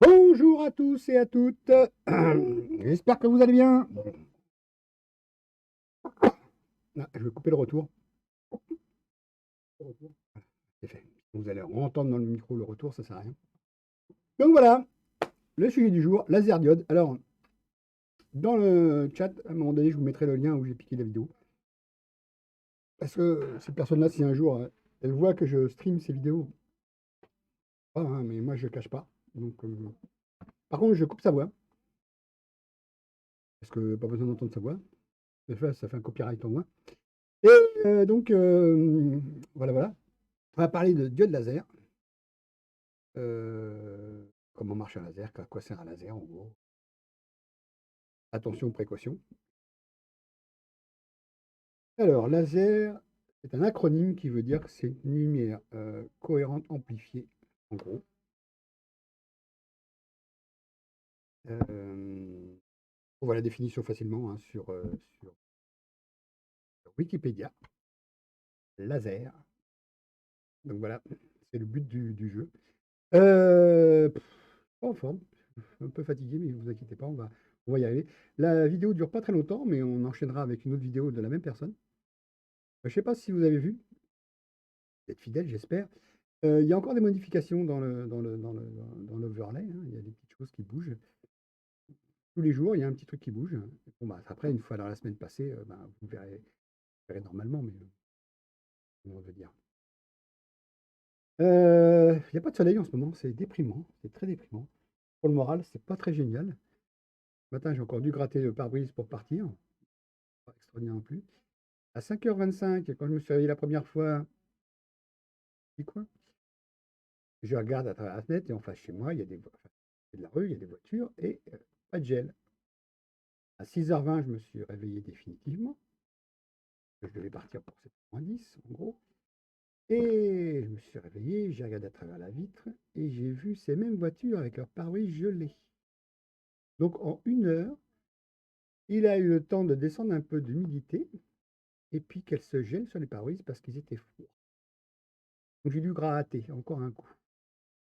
Bonjour à tous et à toutes. J'espère que vous allez bien. Ah, je vais couper le retour. C'est fait. Vous allez entendre dans le micro le retour, ça sert à rien. Donc voilà, le sujet du jour, laser diode. Alors, dans le chat, à un moment donné, je vous mettrai le lien où j'ai piqué la vidéo. Parce que ces personnes-là, si un jour elles voient que je stream ces vidéos, pas, hein, mais moi je ne cache pas. Donc, par contre, je coupe sa voix. Parce que pas besoin d'entendre sa voix. Ça fait un copyright en moins. Et voilà, voilà. On va parler de diode laser. Comment marche un laser, à quoi sert un laser en gros. Attention, précaution. Alors, laser, c'est un acronyme qui veut dire que c'est une lumière cohérente amplifiée, en gros. On voit la définition facilement hein, sur Wikipédia. Laser. Donc voilà, c'est le but du jeu. Pas en forme, un peu fatigué, mais ne vous inquiétez pas, on va y arriver. La vidéo dure pas très longtemps, mais on enchaînera avec une autre vidéo de la même personne. Je ne sais pas si vous avez vu, vous êtes fidèle, j'espère. Il y a encore des modifications dans l'overlay, hein. Il y a des petites choses qui bougent. Tous les jours, il y a un petit truc qui bouge. Bon, bah, après, une fois dans la semaine passée, bah, vous verrez normalement, mais comment on veut dire. Il n'y a pas de soleil en ce moment, c'est déprimant, c'est très déprimant. Pour le moral, c'est pas très génial. Ce matin, j'ai encore dû gratter le pare-brise pour partir. Pas extraordinaire non plus. À 5h25, quand je me suis réveillé la première fois, je dis quoi? Je regarde à travers la fenêtre et en face chez moi, il y a c'est de la rue, il y a des voitures et pas de gel. À 6h20, je me suis réveillé définitivement. Je devais partir pour 7h10, en gros. Et je me suis réveillé, j'ai regardé à travers la vitre et j'ai vu ces mêmes voitures avec leurs pare-brise gelés. Donc en 1 heure, il a eu le temps de descendre un peu d'humidité et puis qu'elles se gèlent sur les pare-brises parce qu'ils étaient froids. Donc j'ai dû gratter encore un coup.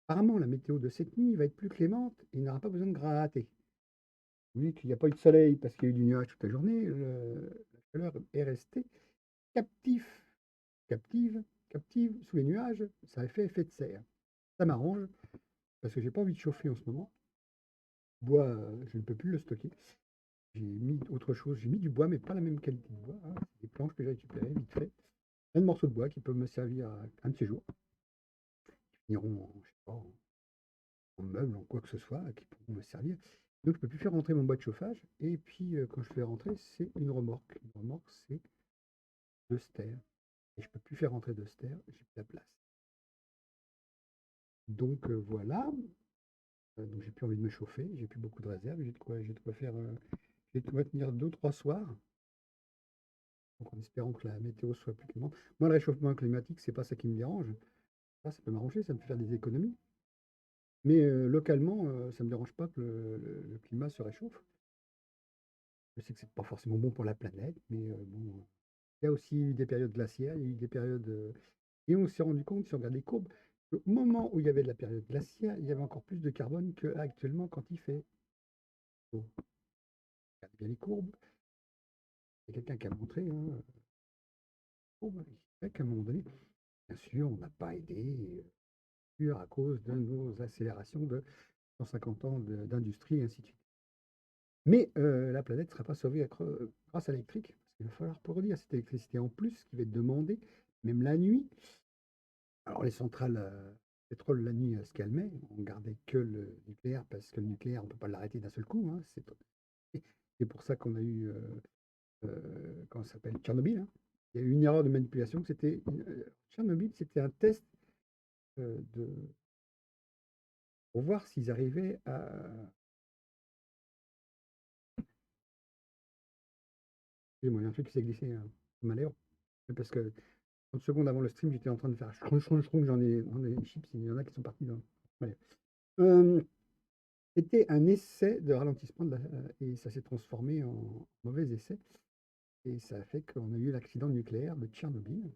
Apparemment, la météo de cette nuit va être plus clémente et il n'aura pas besoin de gratter. Vu qu'il n'y a pas eu de soleil parce qu'il y a eu du nuage toute la journée, la chaleur est restée captif, captive, captive sous les nuages. Ça a fait effet de serre. Ça m'arrange parce que j'ai pas envie de chauffer en ce moment. Le bois, je ne peux plus le stocker. J'ai mis autre chose. J'ai mis du bois, mais pas la même qualité de bois, hein. C'est des planches que j'ai récupérées vite fait. Un morceau de bois qui peuvent me servir un de ces jours. Qui finiront en, je sais pas, en meuble, en quoi que ce soit, qui pourront me servir. Donc je ne peux plus faire rentrer mon bois de chauffage. Et puis quand je fais rentrer, c'est une remorque. Une remorque, c'est de ster. Et je ne peux plus faire rentrer de ster, j'ai plus la place. Donc voilà. Donc j'ai plus envie de me chauffer, j'ai plus beaucoup de réserves, j'ai de quoi faire, j'ai de quoi tenir 2 ou 3 soirs. Donc en espérant que la météo soit plus clémente. Moi, le réchauffement climatique, c'est pas ça qui me dérange. Ça peut m'arranger, ça me fait faire des économies. Mais localement, ça ne me dérange pas que le climat se réchauffe. Je sais que c'est pas forcément bon pour la planète, mais bon, il y a aussi eu des périodes glaciaires, il y a eu des périodes. Et on s'est rendu compte, si on regarde les courbes, qu'au moment où il y avait de la période glaciaire, il y avait encore plus de carbone qu'actuellement quand il fait chaud. Regardez bien les courbes. Il y a quelqu'un qui a montré, hein, courbes, il fait qu'à un moment donné, bien sûr, on n'a pas aidé, à cause de nos accélérations de 150 ans d'industrie, et ainsi de suite. Mais la planète ne sera pas sauvée grâce à l'électrique, parce qu'il va falloir produire cette électricité en plus qui va être demandée, même la nuit. Alors les centrales pétrole la nuit se calmaient, on gardait que le nucléaire, parce que le nucléaire, on ne peut pas l'arrêter d'un seul coup, hein. C'est pour ça qu'on a eu, comment ça s'appelle, Tchernobyl, hein. Il y a eu une erreur de manipulation, Tchernobyl, c'était un test de, pour voir s'ils arrivaient à... Excusez-moi, il y a un truc qui s'est glissé, sur ma lèvre, parce que 30 secondes avant le stream, j'étais en train de faire schronk, j'en ai des chips, il y en a qui sont partis dans... Allez. Euh, C'était un essai de ralentissement et ça s'est transformé en mauvais essai. Et ça a fait qu'on a eu l'accident nucléaire de Tchernobyl.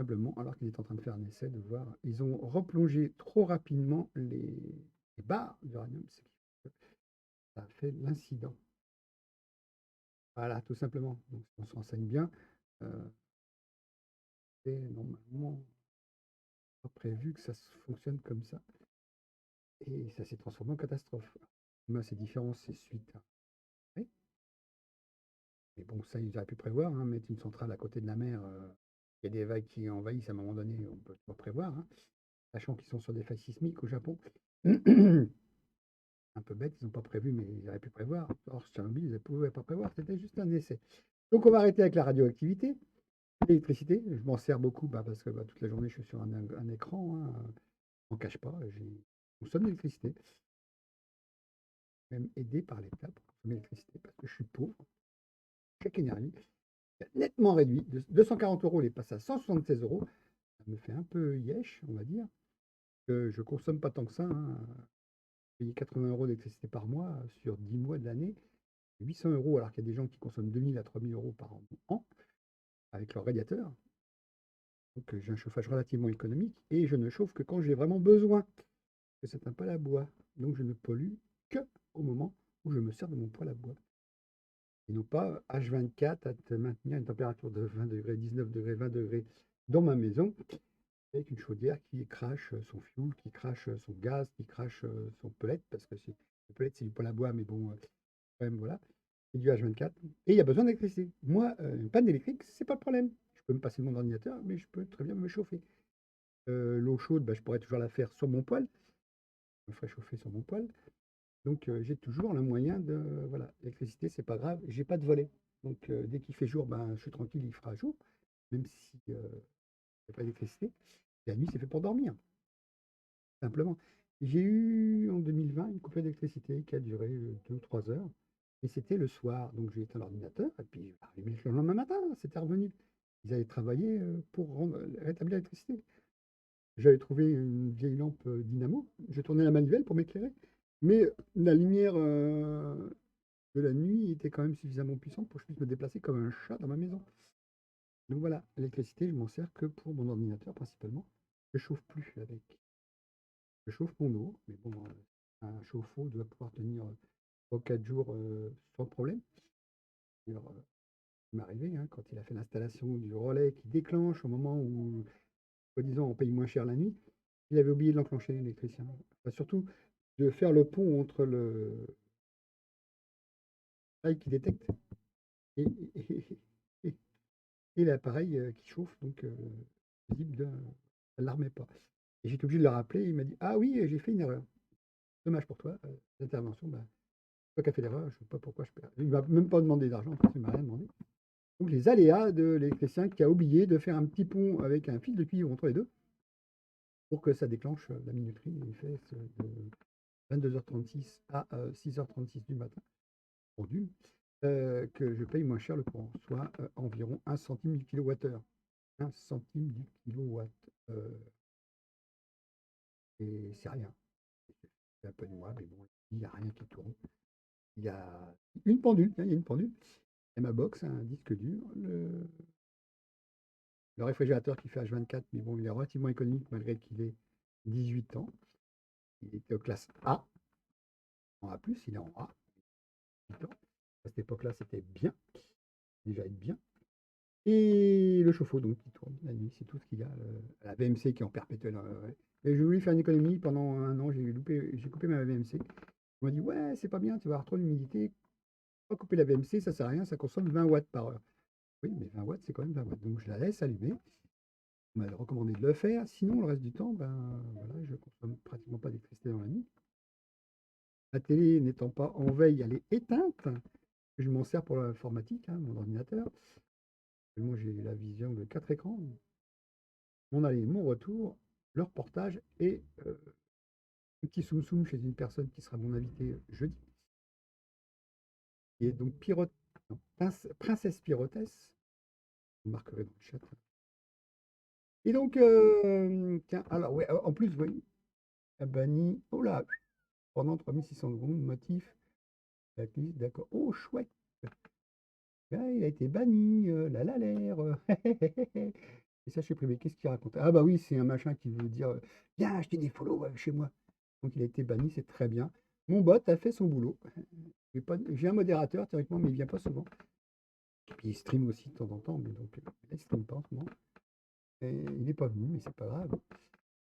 simplement, alors qu'ils étaient en train de faire un essai, de voir. Ils ont replongé trop rapidement les barres d'uranium, ce qui fait que ça a fait l'incident. Voilà, tout simplement. Donc, si on se renseigne bien, c'est normalement pas prévu que ça fonctionne comme ça. Et ça s'est transformé en catastrophe. Moi, c'est différent, c'est suite à. Oui, mais bon, ça, ils auraient pu prévoir, hein, mettre une centrale à côté de la mer. Il y a des vagues qui envahissent à un moment donné, on peut toujours prévoir, hein, sachant qu'ils sont sur des failles sismiques au Japon. Un peu bête, ils n'ont pas prévu, mais ils auraient pu prévoir. Or, Tchernobyl, ils ne pouvaient pas prévoir, c'était juste un essai. Donc, on va arrêter avec la radioactivité. L'électricité, je m'en sers beaucoup parce que toute la journée, je suis sur un écran. Hein, on ne cache pas, j'ai consomme d'électricité. Même aidé par l'État pour consommer l'électricité parce que je suis pauvre. Chaque énergie nettement réduit. De 240 euros, il est passé à 176 euros. Ça me fait un peu yesh, on va dire. Que je consomme pas tant que ça. Hein. Payer 80 euros d'électricité par mois sur 10 mois de l'année, 800 euros, alors qu'il y a des gens qui consomment 2000 à 3000 euros par an avec leur radiateur. Donc j'ai un chauffage relativement économique et je ne chauffe que quand j'ai vraiment besoin, que c'est un poêle à bois. Donc je ne pollue que au moment où je me sers de mon poêle à bois. Et non pas H24 à te maintenir une température de 20 degrés, 19 degrés, 20 degrés dans ma maison, avec une chaudière qui crache son fioul, qui crache son gaz, qui crache son pellet, parce que le pellet c'est du poêle à bois, mais bon, quand même voilà, c'est du H24. Et il y a besoin d'électricité. Moi, une panne d'électrique, c'est pas le problème. Je peux me passer de mon ordinateur, mais je peux très bien me chauffer. L'eau chaude, je pourrais toujours la faire sur mon poêle. Je me ferai chauffer sur mon poêle. Donc j'ai toujours le moyen de. Voilà, l'électricité, c'est pas grave, j'ai pas de volet. Donc dès qu'il fait jour, je suis tranquille, il fera jour, même si il n'y a pas d'électricité. La nuit, c'est fait pour dormir, simplement. J'ai eu en 2020 une coupure d'électricité qui a duré 2 ou 3 heures. Et c'était le soir. Donc j'ai éteint l'ordinateur et puis allumé le lendemain matin, c'était revenu. Ils avaient travaillé pour rétablir l'électricité. J'avais trouvé une vieille lampe dynamo. J'ai tourné la manivelle pour m'éclairer. Mais la lumière de la nuit était quand même suffisamment puissante pour que je puisse me déplacer comme un chat dans ma maison. Donc voilà, l'électricité, je m'en sers que pour mon ordinateur principalement. Je chauffe plus avec. Je chauffe mon eau, mais bon, un chauffe-eau doit pouvoir tenir 3 ou 4 jours sans problème. D'ailleurs, il m'est arrivé, hein, quand il a fait l'installation du relais qui déclenche au moment où, soi-disant, on paye moins cher la nuit, il avait oublié de l'enclencher, l'électricien. Enfin, surtout de faire le pont entre le l'appareil qui détecte et, et, et- et l'appareil qui chauffe, donc visible, ça ne l'armait pas. Et j'étais obligé de le rappeler, il m'a dit: «Ah oui, j'ai fait une erreur. Dommage pour toi, l'intervention, toi qui as fait l'erreur, je ne sais pas pourquoi je perds.» Il ne m'a même pas demandé d'argent, en fait, il ne m'a rien demandé. Donc les aléas de l'électricien qui a oublié de faire un petit pont avec un fil de cuivre entre les deux pour que ça déclenche la minuterie. Il fait de 22h36 à 6h36 du matin, pendu, que je paye moins cher le courant, soit environ 1 centime du kilowattheure. 1 centime du kilowatt. Et c'est rien. C'est un peu de moi, mais bon, il n'y a rien qui tourne. Il y a une pendule, tiens, il y a une pendule. Et ma box, un disque dur, le réfrigérateur qui fait H24, mais bon, il est relativement économique malgré qu'il ait 18 ans. Il était aux classe A. En A+, il est en A. 18 ans. À cette époque-là, c'était bien. Déjà être bien. Et le chauffe-eau, donc, qui tourne la nuit, c'est tout ce qu'il y a. La VMC qui est en perpétuel. Ouais. Et je voulais faire une économie pendant un an, j'ai coupé ma VMC. On m'a dit: «Ouais, c'est pas bien, tu vas avoir trop d'humidité. Pas couper la VMC, ça sert à rien, ça consomme 20 watts par heure.» Oui, mais 20 watts, c'est quand même 20 watts. Donc je la laisse allumer. On m'avait recommandé de le faire. Sinon, le reste du temps, voilà, je consomme pratiquement pas d'électricité dans la nuit. La télé n'étant pas en veille, elle est éteinte. Je m'en sers pour l'informatique, hein, mon ordinateur. Moi, j'ai la vision de 4 écrans. Mon aller, mon retour, le reportage et un petit soum soum chez une personne qui sera mon invité jeudi. Et donc non, Princesse Pyrotès, vous marquerez dans le chat. Et donc, tiens, alors ouais, en plus, oui, a banni, oh là, pendant 3600 secondes, motif, blacklist, d'accord. Oh, chouette. Ah, il a été banni, la l'air. Message supprimé. Qu'est-ce qu'il raconte? Ah bah oui, c'est un machin qui veut dire viens acheter des follow chez moi. Donc il a été banni, c'est très bien. Mon bot a fait son boulot. J'ai un modérateur théoriquement, mais il vient pas souvent. Et puis il stream aussi de temps en temps, mais donc là, il stream pas en ce moment. Et il n'est pas venu, mais c'est pas grave.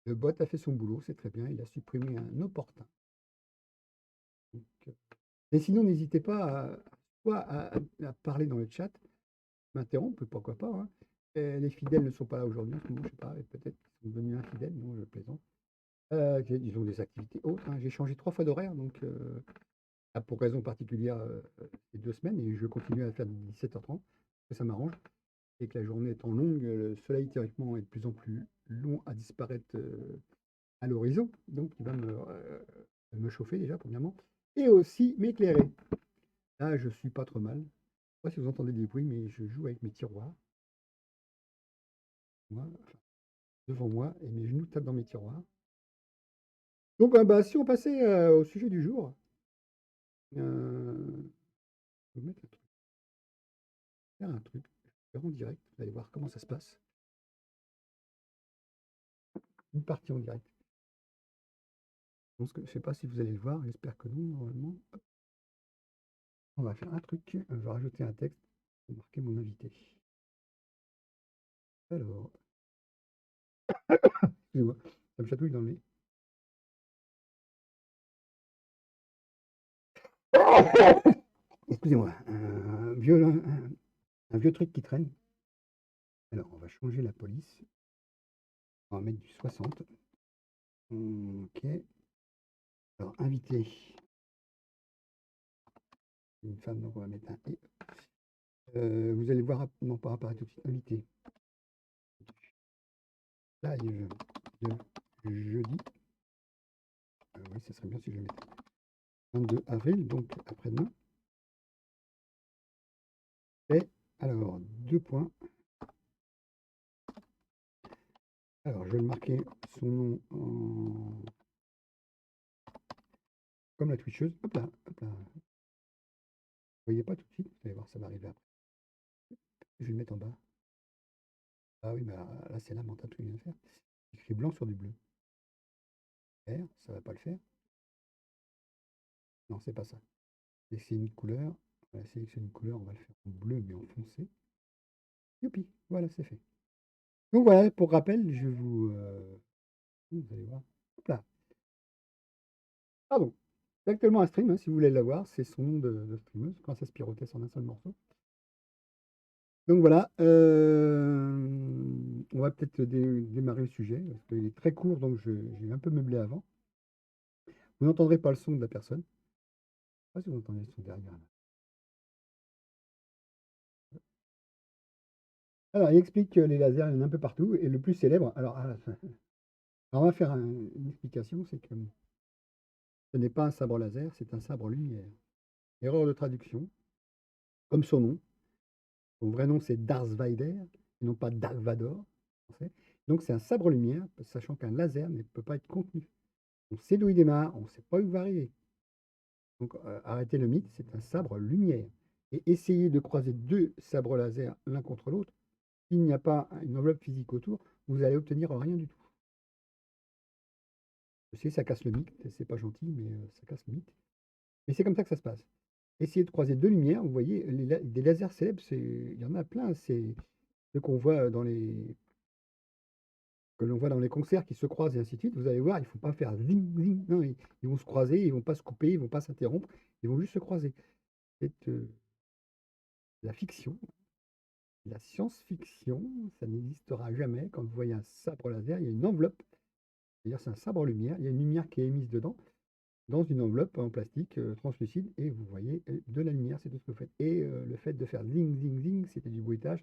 Le bot a fait son boulot, c'est très bien. Il a supprimé un opportun. Donc, et sinon, n'hésitez pas à parler dans le chat, m'interrompre, pourquoi pas, hein. Les fidèles ne sont pas là aujourd'hui, en ce moment, je sais pas, et peut-être qu'ils sont devenus infidèles, non, je plaisante. Ils ont des activités autres, hein. J'ai changé 3 fois d'horaire, donc pour raison particulière, ces 2 semaines, et je continue à faire 17h30, parce que ça m'arrange. Et que la journée étant longue, le soleil théoriquement est de plus en plus long à disparaître à l'horizon, donc il va me chauffer déjà, premièrement, et aussi m'éclairer. Là, je suis pas trop mal. Je sais pas si vous entendez des bruits, mais je joue avec mes tiroirs. Moi, enfin, devant moi, et mes genoux tapent dans mes tiroirs. Donc, bah, si on passait au sujet du jour, je vais mettre un truc, faire un truc, je vais faire en direct, vous allez voir comment ça se passe. Une partie en direct. Je ne sais pas si vous allez le voir, j'espère que non, normalement. Hop. On va faire un truc, je vais rajouter un texte pour marquer mon invité. Alors, excusez-moi, ça me chatouille dans le nez. Excusez-moi, un vieux truc qui traîne. Alors, on va changer la police. On va mettre du 60. Ok. Alors, invité. Une femme, donc on va mettre un et. Vous allez voir, non pas apparaître tout de suite. Invité. Live de jeudi. Oui, ça serait bien si je le mettais. 22 avril, donc après-demain. Et alors, 2 points. Alors, je vais le marquer son nom comme la twitcheuse. Hop là, hop là. Vous voyez pas tout de suite, vous allez voir, ça va arriver après. Je vais le mettre en bas. Ah oui, bah là, c'est lamentable ce qu'il vient de faire. Écrit blanc sur du bleu. Vert, ça va pas le faire. Non, c'est pas ça. C'est une couleur. On va sélectionner une couleur, on va le faire en bleu, mais en foncé. Youpi, voilà, c'est fait. Donc voilà, pour rappel, je vous allez voir. Hop là. Pardon. C'est actuellement un stream, hein, si vous voulez l'avoir. C'est son nom de streameuse, Princesse Pyrotès en un seul morceau. Donc voilà, on va peut-être démarrer le sujet, parce qu'il est très court, donc j'ai un peu meublé avant. Vous n'entendrez pas le son de la personne. Je ne sais pas si vous entendez le son derrière. Là. Alors, il explique que les lasers, il y en a un peu partout, et le plus célèbre, alors, on va faire une explication, c'est que ce n'est pas un sabre laser, c'est un sabre lumière. Erreur de traduction, comme son nom. Son vrai nom, c'est Darth Vader, et non pas Dark Vador. En français. Donc, c'est un sabre lumière, sachant qu'un laser ne peut pas être contenu. On sait d'où il démarre, on ne sait pas où il va arriver. Donc, arrêtez le mythe, c'est un sabre lumière. Et essayez de croiser 2 sabres laser l'un contre l'autre. S'il n'y a pas une enveloppe physique autour, vous allez obtenir rien du tout. Je sais, ça casse le mythe, c'est pas gentil, mais ça casse le mythe. Mais c'est comme ça que ça se passe. Essayez de croiser 2 lumières, vous voyez, des lasers célèbres, il y en a plein, c'est ceux qu'on voit que l'on voit dans les concerts qui se croisent et ainsi de suite. Vous allez voir, il ne faut pas faire zing, zing, non, ils vont se croiser, ils ne vont pas se couper, ils ne vont pas s'interrompre, ils vont juste se croiser. C'est la fiction. La science-fiction, ça n'existera jamais. Quand vous voyez un sabre laser, il y a une enveloppe. C'est-à-dire, c'est un sabre lumière. Il y a une lumière qui est émise dedans, dans une enveloppe en plastique translucide, et vous voyez de la lumière, c'est tout ce que vous faites. Et le fait de faire zing, zing, zing, c'était du bruitage.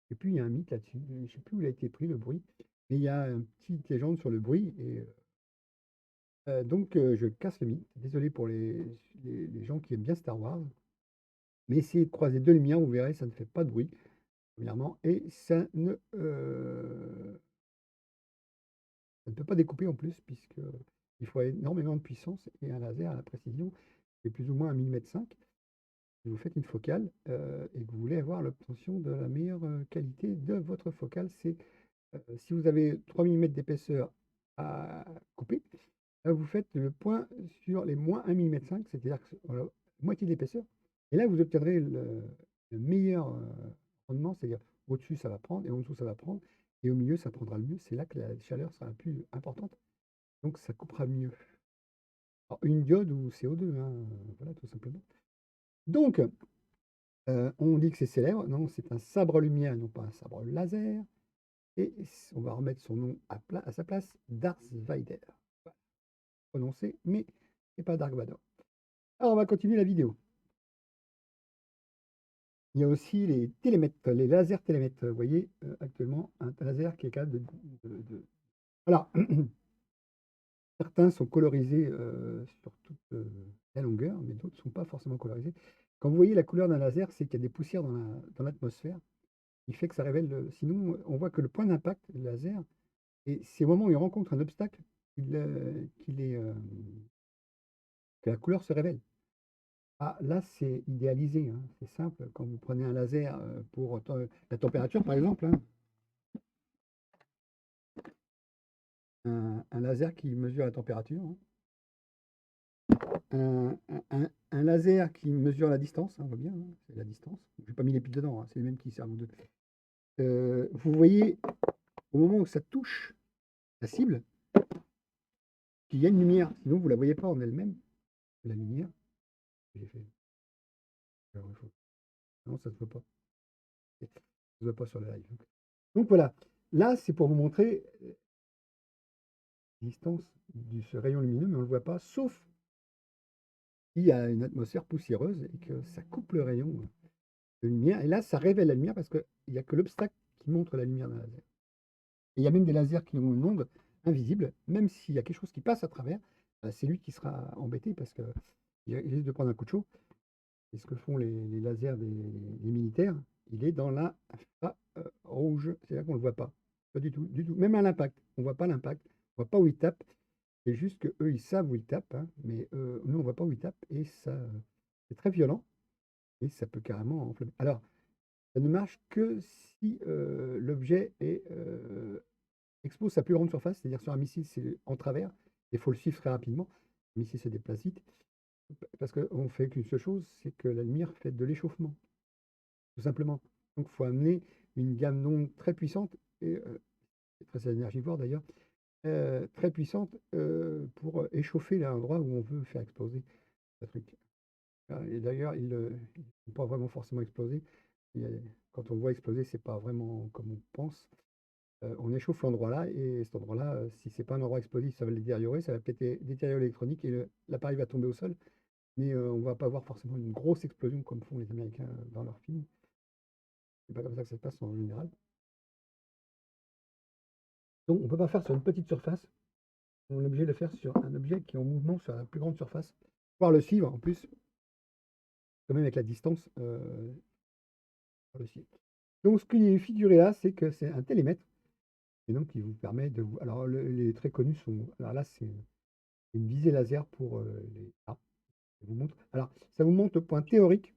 Et puis, il y a un mythe là-dessus. Je ne sais plus où il a été pris, le bruit. Mais il y a une petite légende sur le bruit. Et donc, je casse le mythe. Désolé pour les gens qui aiment bien Star Wars. Mais essayez de croiser 2 lumières, vous verrez, ça ne fait pas de bruit. Premièrement, et ça ne peut pas découper en plus, puisqu'il faut énormément de puissance et un laser à la précision, c'est plus ou moins 1 mm 5. Si vous faites une focale et que vous voulez avoir l'obtention de la meilleure qualité de votre focale, c'est si vous avez 3 millimètres d'épaisseur à couper, là, vous faites le point sur les moins 1,5 mm, c'est-à-dire que voilà, moitié d'épaisseur. Et là, vous obtiendrez le meilleur rendement, c'est-à-dire au-dessus, ça va prendre, et en dessous, ça va prendre, et au milieu, ça prendra le mieux. C'est là que la chaleur sera la plus importante, donc ça coupera mieux. Alors, une diode ou CO2, hein, voilà, tout simplement. Donc, on dit que c'est célèbre. Non, c'est un sabre-lumière, non pas un sabre laser. Et on va remettre son nom à sa place, Darth Vader. Voilà, prononcé, mais c'est pas Dark Vador. Alors, on va continuer la vidéo. Il y a aussi les télémètres, les lasers télémètres. Vous voyez, actuellement, un laser qui est capable de... Alors, certains sont colorisés sur toute la longueur, mais d'autres ne sont pas forcément colorisés. Quand vous voyez la couleur d'un laser, c'est qu'il y a des poussières dans l'atmosphère, qui fait que ça révèle... Sinon, on voit que le point d'impact, le laser, et c'est au moment où il rencontre un obstacle que la couleur se révèle. Ah, là, c'est idéalisé, hein, c'est simple. Quand vous prenez un laser pour la température, par exemple, hein, un laser qui mesure la température, hein, un laser qui mesure la distance, hein, on voit bien, hein, c'est la distance. Je n'ai pas mis les piles dedans, hein, c'est les mêmes qui servent aux deux. Vous voyez, au moment où ça touche la cible, qu'il y a une lumière, sinon vous ne la voyez pas en elle-même, la lumière. J'ai fait. Non, ça ne se voit pas. Ça ne se voit pas sur le live. Donc voilà, là, c'est pour vous montrer la distance de ce rayon lumineux, mais on ne le voit pas, sauf s'il y a une atmosphère poussiéreuse et que ça coupe le rayon de lumière. Et là, ça révèle la lumière parce qu'il n'y a que l'obstacle qui montre la lumière d'un laser. Et il y a même des lasers qui ont une onde invisible, même s'il y a quelque chose qui passe à travers, c'est lui qui sera embêté parce qu'il risque de prendre un coup de chaud. Et ce que font les lasers des militaires, il est dans la rouge, c'est là qu'on ne le voit pas. Pas du tout, du tout. Même à l'impact, on ne voit pas l'impact, on ne voit pas où il tape. C'est juste qu'eux, ils savent où ils tapent, hein, mais nous, on ne voit pas où ils tapent, et ça, c'est très violent, et ça peut carrément enflammer. Alors, ça ne marche que si l'objet expose sa plus grande surface, c'est-à-dire sur un missile, c'est en travers, il faut le suivre très rapidement. Le missile se déplace vite, parce qu'on fait qu'une seule chose, c'est que la lumière fait de l'échauffement, tout simplement. Donc, il faut amener une gamme d'ondes très puissante, et c'est très énergivore d'ailleurs, très puissante pour échauffer l'endroit où on veut faire exploser le truc. Et d'ailleurs, ils ne font pas vraiment forcément exploser. Quand on voit exploser, c'est pas vraiment comme on pense. On échauffe l'endroit là, et cet endroit-là, si c'est pas un endroit explosif, ça va le détériorer, ça va peut-être détériorer l'électronique, et l'appareil va tomber au sol. Mais on va pas voir forcément une grosse explosion comme font les Américains dans leurs films. C'est pas comme ça que ça se passe en général. Donc on ne peut pas faire sur une petite surface. On est obligé de le faire sur un objet qui est en mouvement sur la plus grande surface. Pouvoir le suivre en plus, quand même avec la distance, pour le suivre. Donc ce qui est figuré là, c'est que c'est un télémètre, et donc qui vous permet de vous. Alors les très connus sont. Alors là, c'est une visée laser pour les. Ah, je vous montre. Alors ça vous montre le point théorique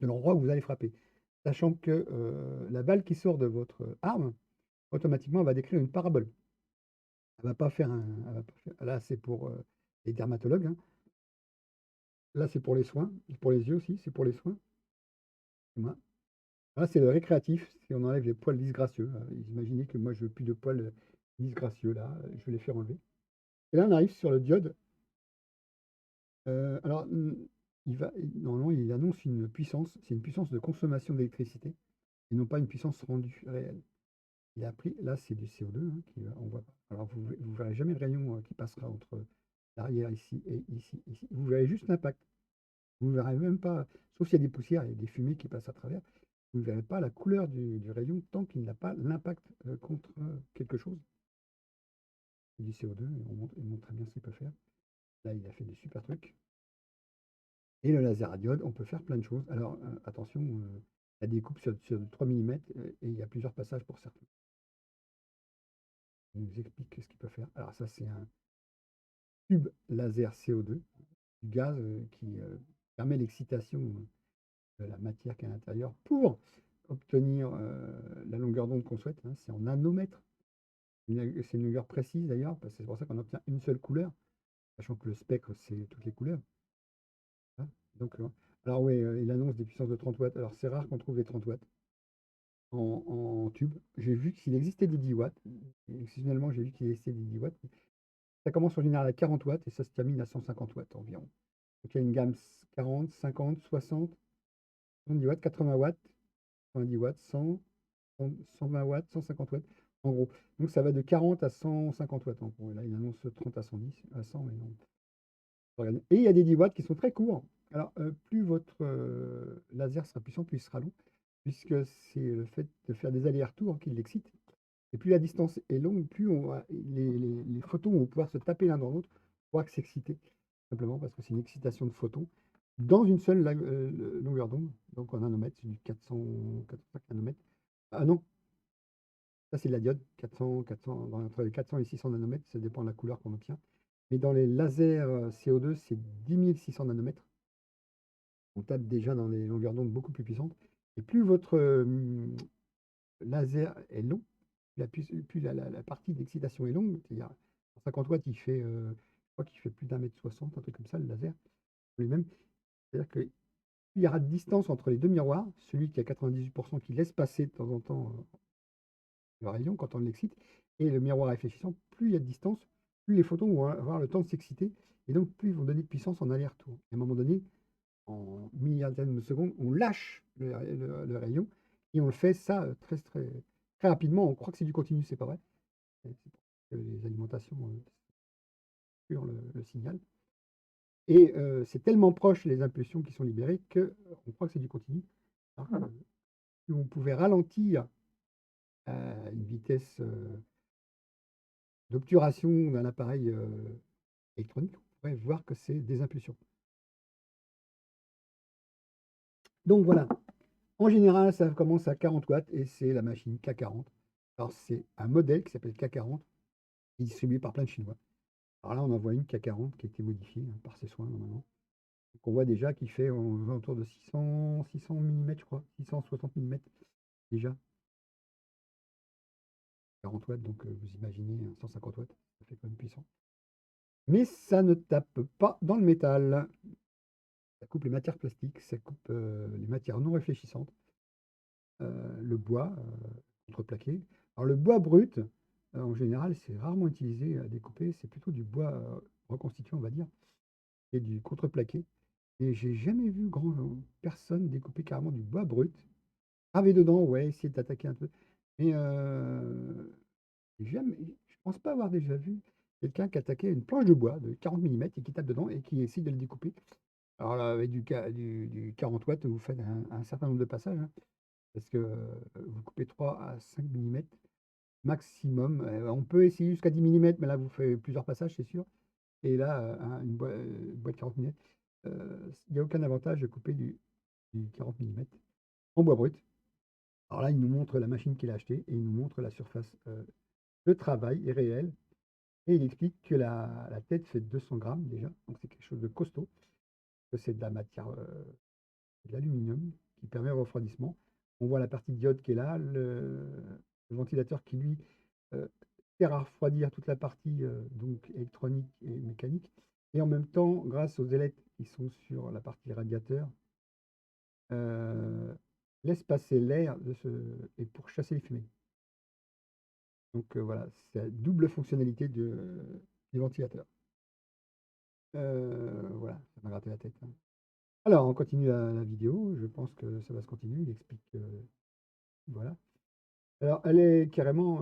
de l'endroit où vous allez frapper, sachant que la balle qui sort de votre arme, automatiquement, elle va décrire une parabole. Elle va pas faire un. Elle va pas faire- Là, c'est pour les dermatologues, hein. Là, c'est pour les soins, pour les yeux aussi, c'est pour les soins. Voilà. Là, c'est le récréatif, si on enlève les poils disgracieux. Imaginez que moi, je veux plus de poils disgracieux, là, je vais les faire enlever. Et là, on arrive sur le diode. Alors, normalement, il annonce une puissance, c'est une puissance de consommation d'électricité, et non pas une puissance rendue réelle. Il a pris, là, c'est du CO2, hein, on voit pas. Alors, vous ne verrez jamais le rayon qui passera entre l'arrière ici et ici, ici. Vous verrez juste l'impact. Vous ne verrez même pas, sauf s'il y a des poussières et des fumées qui passent à travers, vous ne verrez pas la couleur du rayon tant qu'il n'a pas l'impact contre quelque chose. Du CO2, il montre très bien ce qu'il peut faire. Là, il a fait des super trucs. Et le laser à diode, on peut faire plein de choses. Alors, attention, la découpe sur 3 mm, et il y a plusieurs passages pour certains. Il nous explique ce qu'il peut faire. Alors, ça, c'est un tube laser CO2, du gaz qui permet l'excitation de la matière qui est à l'intérieur pour obtenir la longueur d'onde qu'on souhaite, hein, c'est en nanomètres. C'est une longueur précise d'ailleurs, parce que c'est pour ça qu'on obtient une seule couleur, sachant que le spectre, c'est toutes les couleurs, hein. Donc, alors oui, il annonce des puissances de 30 watts. Alors c'est rare qu'on trouve les 30 watts en tube. J'ai vu qu'il existait des 10 watts. Exceptionnellement, j'ai vu qu'il existait des 10 watts. Ça commence en général à 40 watts et ça se termine à 150 watts environ. Donc il y a une gamme 40, 50, 60, 70 watts, 80 watts, 90 watts, 100, 120 watts, 150 watts, en gros. Donc ça va de 40 à 150 watts en gros. Là, il annonce 30 à 110, à 100, mais non. Regardez. Et il y a des 10 watts qui sont très courts. Alors, plus votre laser sera puissant, plus il sera long, puisque c'est le fait de faire des allers-retours qui l'excite. Et plus la distance est longue, plus les photons vont pouvoir se taper l'un dans l'autre, pouvoir s'exciter, simplement parce que c'est une excitation de photons dans une seule longueur d'onde. Donc en nanomètres, c'est du 400, 405 nanomètres. Ah non, ça c'est de la diode, 400, 400, entre les 400 et 600 nanomètres, ça dépend de la couleur qu'on obtient. Mais dans les lasers CO2, c'est 10 600 nanomètres. On tape déjà dans des longueurs d'onde beaucoup plus puissantes. Et plus votre laser est long, plus la partie d'excitation est longue, c'est-à-dire 50 watts, il fait, je crois qu'il fait plus d'1,60 m, un truc comme ça, le laser lui-même. C'est-à-dire qu'il y aura de distance entre les deux miroirs, celui qui a 98% qui laisse passer de temps en temps le rayon quand on l'excite, et le miroir réfléchissant, plus il y a de distance, plus les photons vont avoir le temps de s'exciter, et donc plus ils vont donner de puissance en aller-retour. À un moment donné, en milliardaine de secondes, on lâche le rayon, et on le fait ça très, très, très rapidement. On croit que c'est du continu, c'est pas vrai. C'est pour que les alimentations sur le signal. Et c'est tellement proche les impulsions qui sont libérées qu'on croit que c'est du continu. Alors que si on pouvait ralentir à une vitesse d'obturation d'un appareil électronique, on pourrait voir que c'est des impulsions. Donc voilà, en général, ça commence à 40 watts et c'est la machine K40. Alors c'est un modèle qui s'appelle K40, qui est distribué par plein de Chinois. Alors là, on en voit une K40 qui a été modifiée par ses soins normalement. Donc on voit déjà qu'il fait autour de 600 mm, je crois, 660 mm déjà. 40 watts, donc vous imaginez 150 watts, ça fait quand même puissant. Mais ça ne tape pas dans le métal. Ça coupe les matières plastiques, ça coupe les matières non réfléchissantes, le bois contreplaqué. Alors le bois brut, en général, c'est rarement utilisé à découper, c'est plutôt du bois reconstitué, on va dire, et du contreplaqué. Et j'ai jamais vu personne découper carrément du bois brut. Graver dedans, ouais, essayer d'attaquer un peu. Mais jamais, je pense pas avoir déjà vu quelqu'un qui attaquait une planche de bois de 40 mm et qui tape dedans et qui essaye de le découper. Alors là, avec du 40 watts, vous faites un certain nombre de passages, hein, parce que vous coupez 3 à 5 mm maximum. On peut essayer jusqu'à 10 mm, mais là, vous faites plusieurs passages, c'est sûr. Et là, une boîte 40 mm, il n'y a aucun avantage de couper du 40 mm en bois brut. Alors là, il nous montre la machine qu'il a achetée et il nous montre la surface de travail est réelle. Et il explique que la tête fait 200 grammes déjà, donc c'est quelque chose de costaud, que c'est de la matière, de l'aluminium qui permet le refroidissement. On voit la partie diode qui est là, le ventilateur qui lui sert à refroidir toute la partie donc électronique et mécanique. Et en même temps, grâce aux ailettes qui sont sur la partie radiateur, laisse passer l'air et pour chasser les fumées. Donc voilà, c'est la double fonctionnalité du ventilateur. Voilà, ça m'a gratté la tête, hein. Alors, on continue la vidéo. Je pense que ça va se continuer. Il explique, voilà. Alors, elle est carrément.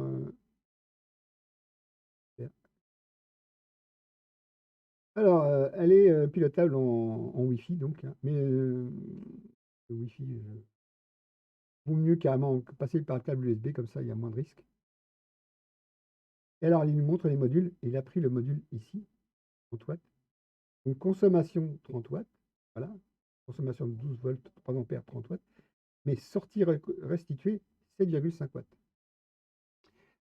Alors, elle est pilotable en Wi-Fi, donc, hein, mais le Wi-Fi vaut mieux carrément passer par le câble USB, comme ça, il y a moins de risques. Et alors, il nous montre les modules. Il a pris le module ici, 30 watts. Donc, consommation 30 watts. Voilà. Consommation de 12 volts, 3 ampères, 30 watts. Mais sortie restituée, 7,5 watts.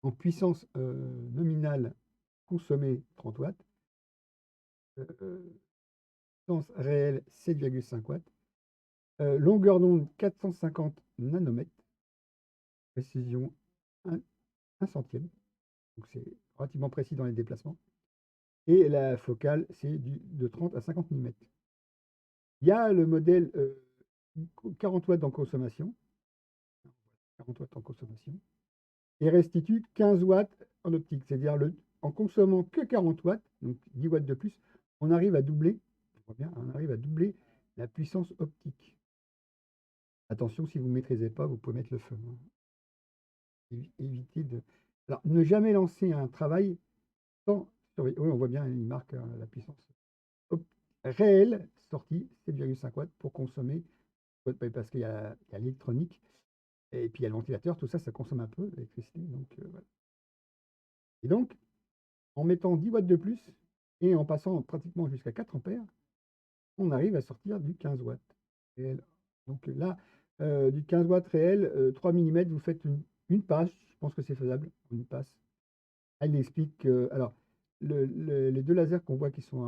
En puissance nominale consommée, 30 watts. Puissance réelle, 7,5 watts. Longueur d'onde, 450 nanomètres. précision 1 centième, donc c'est relativement précis dans les déplacements. Et la focale, c'est de 30 à 50 mm. Il y a le modèle 40 watts en consommation, 40 watts en consommation, et restitue 15 watts en optique. C'est-à-dire en consommant que 40 watts, donc 10 watts de plus, on arrive à doubler, on voit bien, on arrive à doubler la puissance optique. Attention, si vous ne maîtrisez pas, vous pouvez mettre le feu, hein. Éviter de. Alors, ne jamais lancer un travail sans surveiller. Oui, on voit bien, il marque la puissance réelle sortie 7,5 watts pour consommer, parce qu'il y a l'électronique et puis il y a le ventilateur, tout ça, ça consomme un peu d'électricité. Donc, voilà. Et donc, en mettant 10 watts de plus et en passant pratiquement jusqu'à 4 ampères, on arrive à sortir du 15 watts réel. Donc là, du 15 watts réel, 3 mm, vous faites une passe. Je pense que c'est faisable, une passe. Elle explique que, alors, les deux lasers qu'on voit qui sont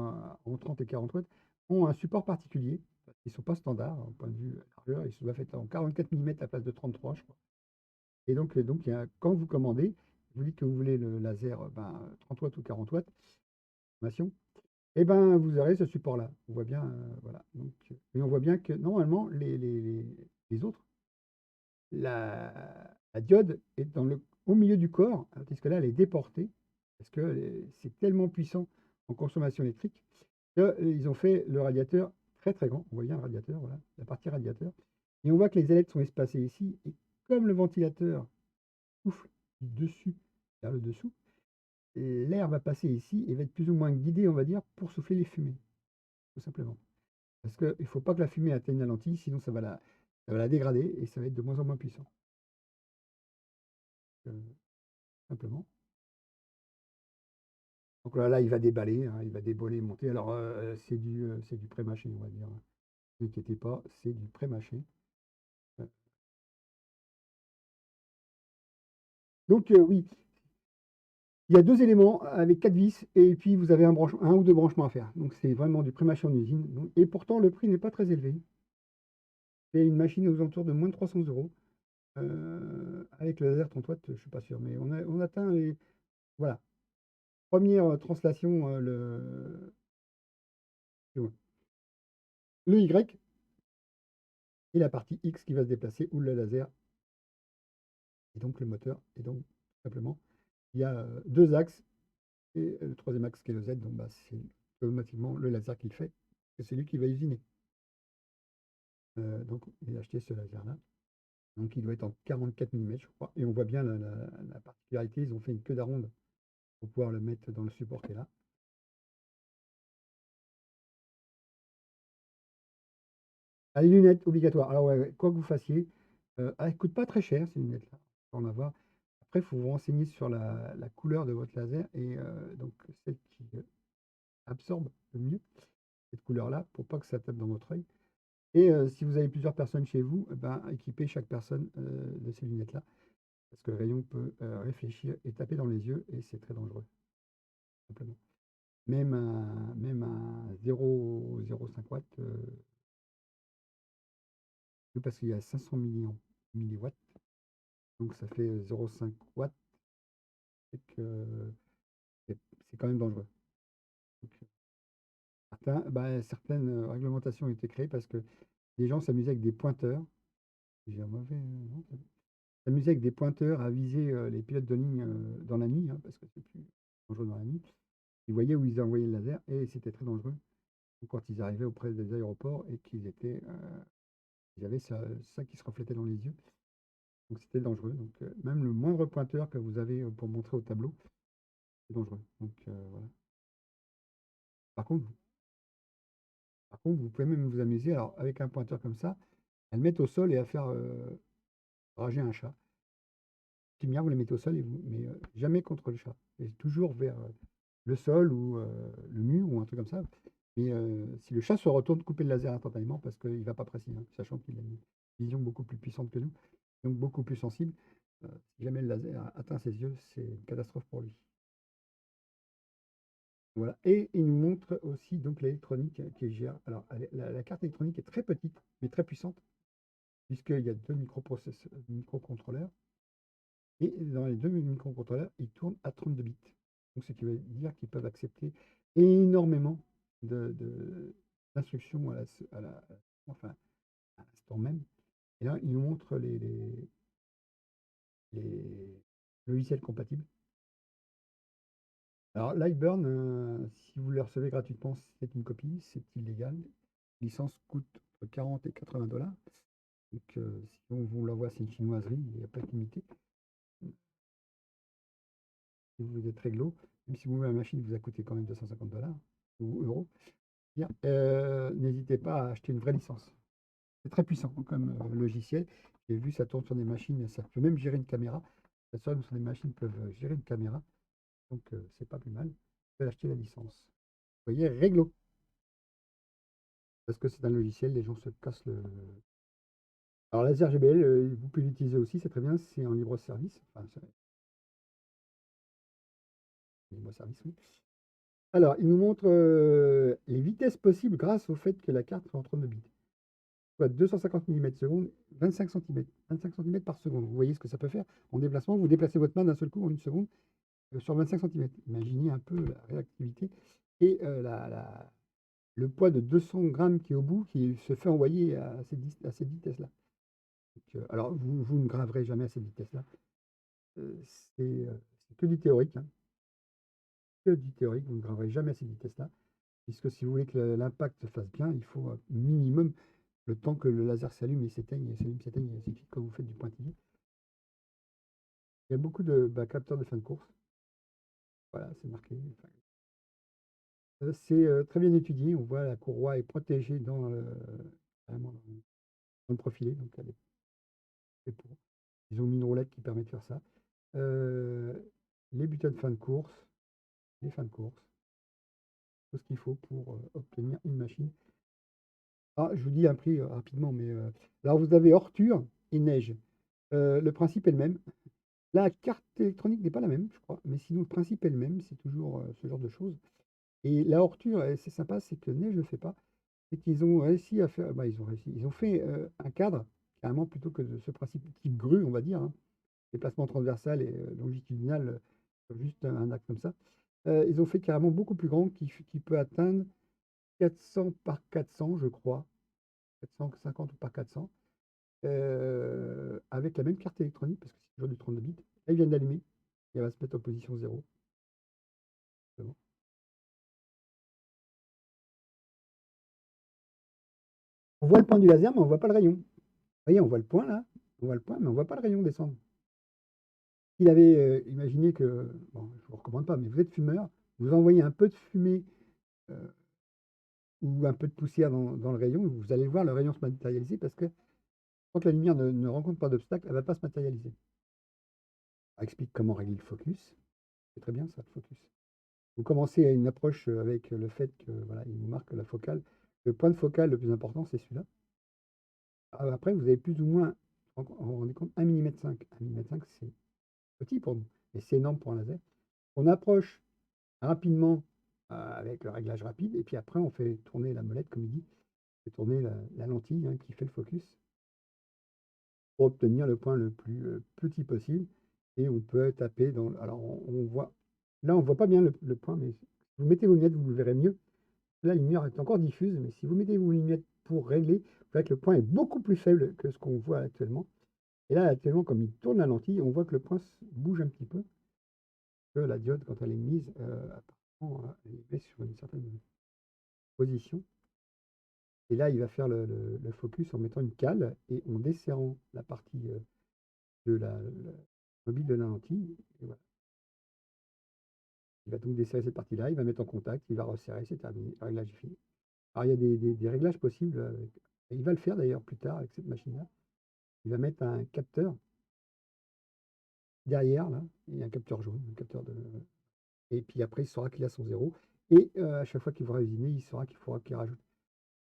en 30 et 40 watts ont un support particulier. Ils ne sont pas standards au point de vue largeur. Ils doivent être en 44 mm à la place de 33, je crois. Et donc quand vous commandez, vous dites que vous voulez le laser 30 watts ou 40 watts, formation, et ben vous aurez ce support-là. On voit bien, voilà. Donc, et on voit bien que normalement, les autres, la diode est au milieu du corps, tandis que là, elle est déportée, parce que c'est tellement puissant en consommation électrique qu'ils ont fait le radiateur très très grand. On voit bien le radiateur, voilà, la partie radiateur. Et on voit que les ailettes sont espacées ici. Et comme le ventilateur souffle du dessus vers le dessous, l'air va passer ici et va être plus ou moins guidé, on va dire, pour souffler les fumées, tout simplement. Parce qu'il ne faut pas que la fumée atteigne la lentille, sinon ça va la dégrader et ça va être de moins en moins puissant. Euh, Simplement. Donc là, il va déballer, hein, il va déballer, monter. Alors, c'est du pré-mâché, on va dire. Ne vous inquiétez pas, c'est du pré-mâché. Euh, Donc, oui, il y a 2 éléments avec 4 vis et puis vous avez un ou 2 branchements à faire. Donc, c'est vraiment du pré-mâché en usine. Et pourtant, le prix n'est pas très élevé. C'est une machine aux alentours de moins de 300 euros. Avec le laser 30 watts, je ne suis pas sûr, mais on atteint les. Voilà. Première translation, le Y et la partie X qui va se déplacer, ou le laser, et donc le moteur. Et donc, tout simplement, il y a 2 axes, et le troisième axe qui est le Z, donc c'est automatiquement le laser qui le fait, et c'est lui qui va usiner. Donc, il a acheté ce laser-là. Donc, il doit être en 44 mm, je crois. Et on voit bien la particularité, ils ont fait une queue d'aronde pour pouvoir le mettre dans le support qui est là. Ah, les lunettes obligatoires. Alors, ouais, quoi que vous fassiez, elles ne coûtent pas très cher, ces lunettes-là. Faut en avoir. Après, il faut vous renseigner sur la couleur de votre laser et donc celle qui absorbe le mieux cette couleur-là pour pas que ça tape dans votre œil. Et si vous avez plusieurs personnes chez vous, équipez chaque personne de ces lunettes-là parce que le rayon peut réfléchir et taper dans les yeux et c'est très dangereux, simplement. Même un 0,05 watts, parce qu'il y a 500 milliwatts, donc ça fait 0,5 watts, et que c'est quand même dangereux. Donc, certaines réglementations ont été créées parce que les gens s'amusaient avec des pointeurs. J'ai un mauvais. Non, s'amusaient avec des pointeurs à viser les pilotes de ligne dans la nuit, hein, parce que c'est plus dangereux dans la nuit. Ils voyaient où ils envoyaient le laser et c'était très dangereux. Donc, quand ils arrivaient auprès des aéroports et ils avaient ça qui se reflétait dans les yeux. Donc c'était dangereux. Donc même le moindre pointeur que vous avez pour montrer au tableau, c'est dangereux. Donc voilà. Par contre, vous pouvez même vous amuser alors, avec un pointeur comme ça, à le mettre au sol et à faire rager un chat. Lumière, vous les mettez au sol, mais jamais contre le chat. Et toujours vers le sol ou le mur ou un truc comme ça. Mais si le chat se retourne, coupez le laser instantanément parce qu'il ne va pas presser, hein, sachant qu'il a une vision beaucoup plus puissante que nous, donc beaucoup plus sensible. Si jamais le laser atteint ses yeux, c'est une catastrophe pour lui. Voilà. Et il nous montre aussi donc l'électronique qui gère. Alors, la carte électronique est très petite, mais très puissante, puisqu'il y a 2 microcontrôleurs. Et dans les deux microcontrôleurs, ils tournent à 32 bits. Donc, ce qui veut dire qu'ils peuvent accepter énormément d'instructions enfin, à l'instant même. Et là, ils nous montrent les logiciels compatibles. Alors, Lightburn, si vous le recevez gratuitement, c'est une copie, c'est illégal. La licence coûte entre 40 et 80 $. Donc, si on vous l'envoie, c'est une chinoiserie, il n'y a pas de limité. Si vous êtes réglo, même si vous voulez la machine vous a coûté quand même 250 $ ou euros, n'hésitez pas à acheter une vraie licence. C'est très puissant comme logiciel. J'ai vu, ça tourne sur des machines, ça peut même gérer une caméra. Ça tourne sur des machines qui peuvent gérer une caméra. Donc, c'est pas plus mal. Vous pouvez acheter la licence. Vous voyez, réglo. Parce que c'est un logiciel, les gens se cassent le. Alors, Laser GBL, vous pouvez l'utiliser aussi, c'est très bien, c'est en libre service. Enfin, c'est libre service, oui. Alors, il nous montre les vitesses possibles grâce au fait que la carte est en 32 bits. Soit 250 mm/seconde, 25 cm. 25 cm par seconde. Vous voyez ce que ça peut faire en déplacement. Vous déplacez votre main d'un seul coup en une seconde sur 25 cm. Imaginez un peu la réactivité et le poids de 200 grammes qui est au bout, qui se fait envoyer à cette vitesse-là. Alors, vous ne graverez jamais à cette vitesse-là. C'est que du théorique, hein. Que du théorique, vous ne graverez jamais à cette vitesse-là. Puisque si vous voulez que l'impact se fasse bien, il faut minimum le temps que le laser s'allume et s'éteigne, s'éteigne, il suffit quand vous faites du pointillé. Il y a beaucoup de capteurs de fin de course. Voilà, c'est marqué. Enfin, c'est très bien étudié. On voit la courroie est protégée vraiment dans le profilé. Donc, elle est faite pour. Ils ont mis une roulette qui permet de faire ça. Les butons de fin de course, les fins de course, tout ce qu'il faut pour obtenir une machine. Ah, je vous dis un prix rapidement, mais alors vous avez Orture et Neige. Le principe est le même. La carte électronique n'est pas la même, je crois, mais sinon le principe est le même, c'est toujours ce genre de choses. Et la Orture, c'est sympa, c'est que Neige ne le fait pas. C'est qu'ils ont réussi à faire, bah, ils ont fait un cadre, carrément, plutôt que de ce principe type grue, on va dire, hein, déplacement transversal et longitudinal, juste un axe comme ça. Ils ont fait carrément beaucoup plus grand, qui peut atteindre 400 par 400, je crois, 450 par 400, avec la même carte électronique, parce que c'est toujours du 32 bits. Là, ils viennent d'allumer, et elle va se mettre en position 0. On voit le point du laser, mais on ne voit pas le rayon. Vous voyez, on voit le point là, on voit le point, mais on ne voit pas le rayon descendre. Il avait imaginé que, bon, je ne vous recommande pas, mais vous êtes fumeur, vous envoyez un peu de fumée ou un peu de poussière dans le rayon, vous allez voir le rayon se matérialiser parce que tant que la lumière ne rencontre pas d'obstacle, elle ne va pas se matérialiser. Ça explique comment régler le focus. C'est très bien ça, le focus. Vous commencez à une approche avec le fait que voilà, il vous marque la focale. Le point de focale le plus important, c'est celui-là. Après, vous avez plus ou moins, vous vous rendez compte, 1,5 mm. 1,5 mm, c'est petit pour nous, mais c'est énorme pour un laser. On approche rapidement avec le réglage rapide, et puis après, on fait tourner la molette, comme il dit, on fait tourner la lentille hein, qui fait le focus pour obtenir le point le plus petit possible. Et on peut taper dans. Alors, on voit. Là, on ne voit pas bien le point, mais si vous mettez vos lunettes, vous le verrez mieux. La lumière est encore diffuse, mais si vous mettez vos lunettes pour régler, vous verrez que le point est beaucoup plus faible que ce qu'on voit actuellement. Et là, actuellement, comme il tourne la lentille, on voit que le point bouge un petit peu. Que la diode, quand elle est mise, apparemment, elle est mise sur une certaine position. Et là, il va faire le focus en mettant une cale et en desserrant la partie de la mobile de la lentille. Et voilà. Il va donc desserrer cette partie-là, il va mettre en contact, il va resserrer, c'est terminé, le réglage est fini. Alors, il y a des réglages possibles. Il va le faire d'ailleurs plus tard avec cette machine-là. Il va mettre un capteur derrière, là, il y a un capteur jaune, un capteur de. Et puis après, il saura qu'il a son zéro. Et à chaque fois qu'il va usiner, il saura qu'il faudra qu'il rajoute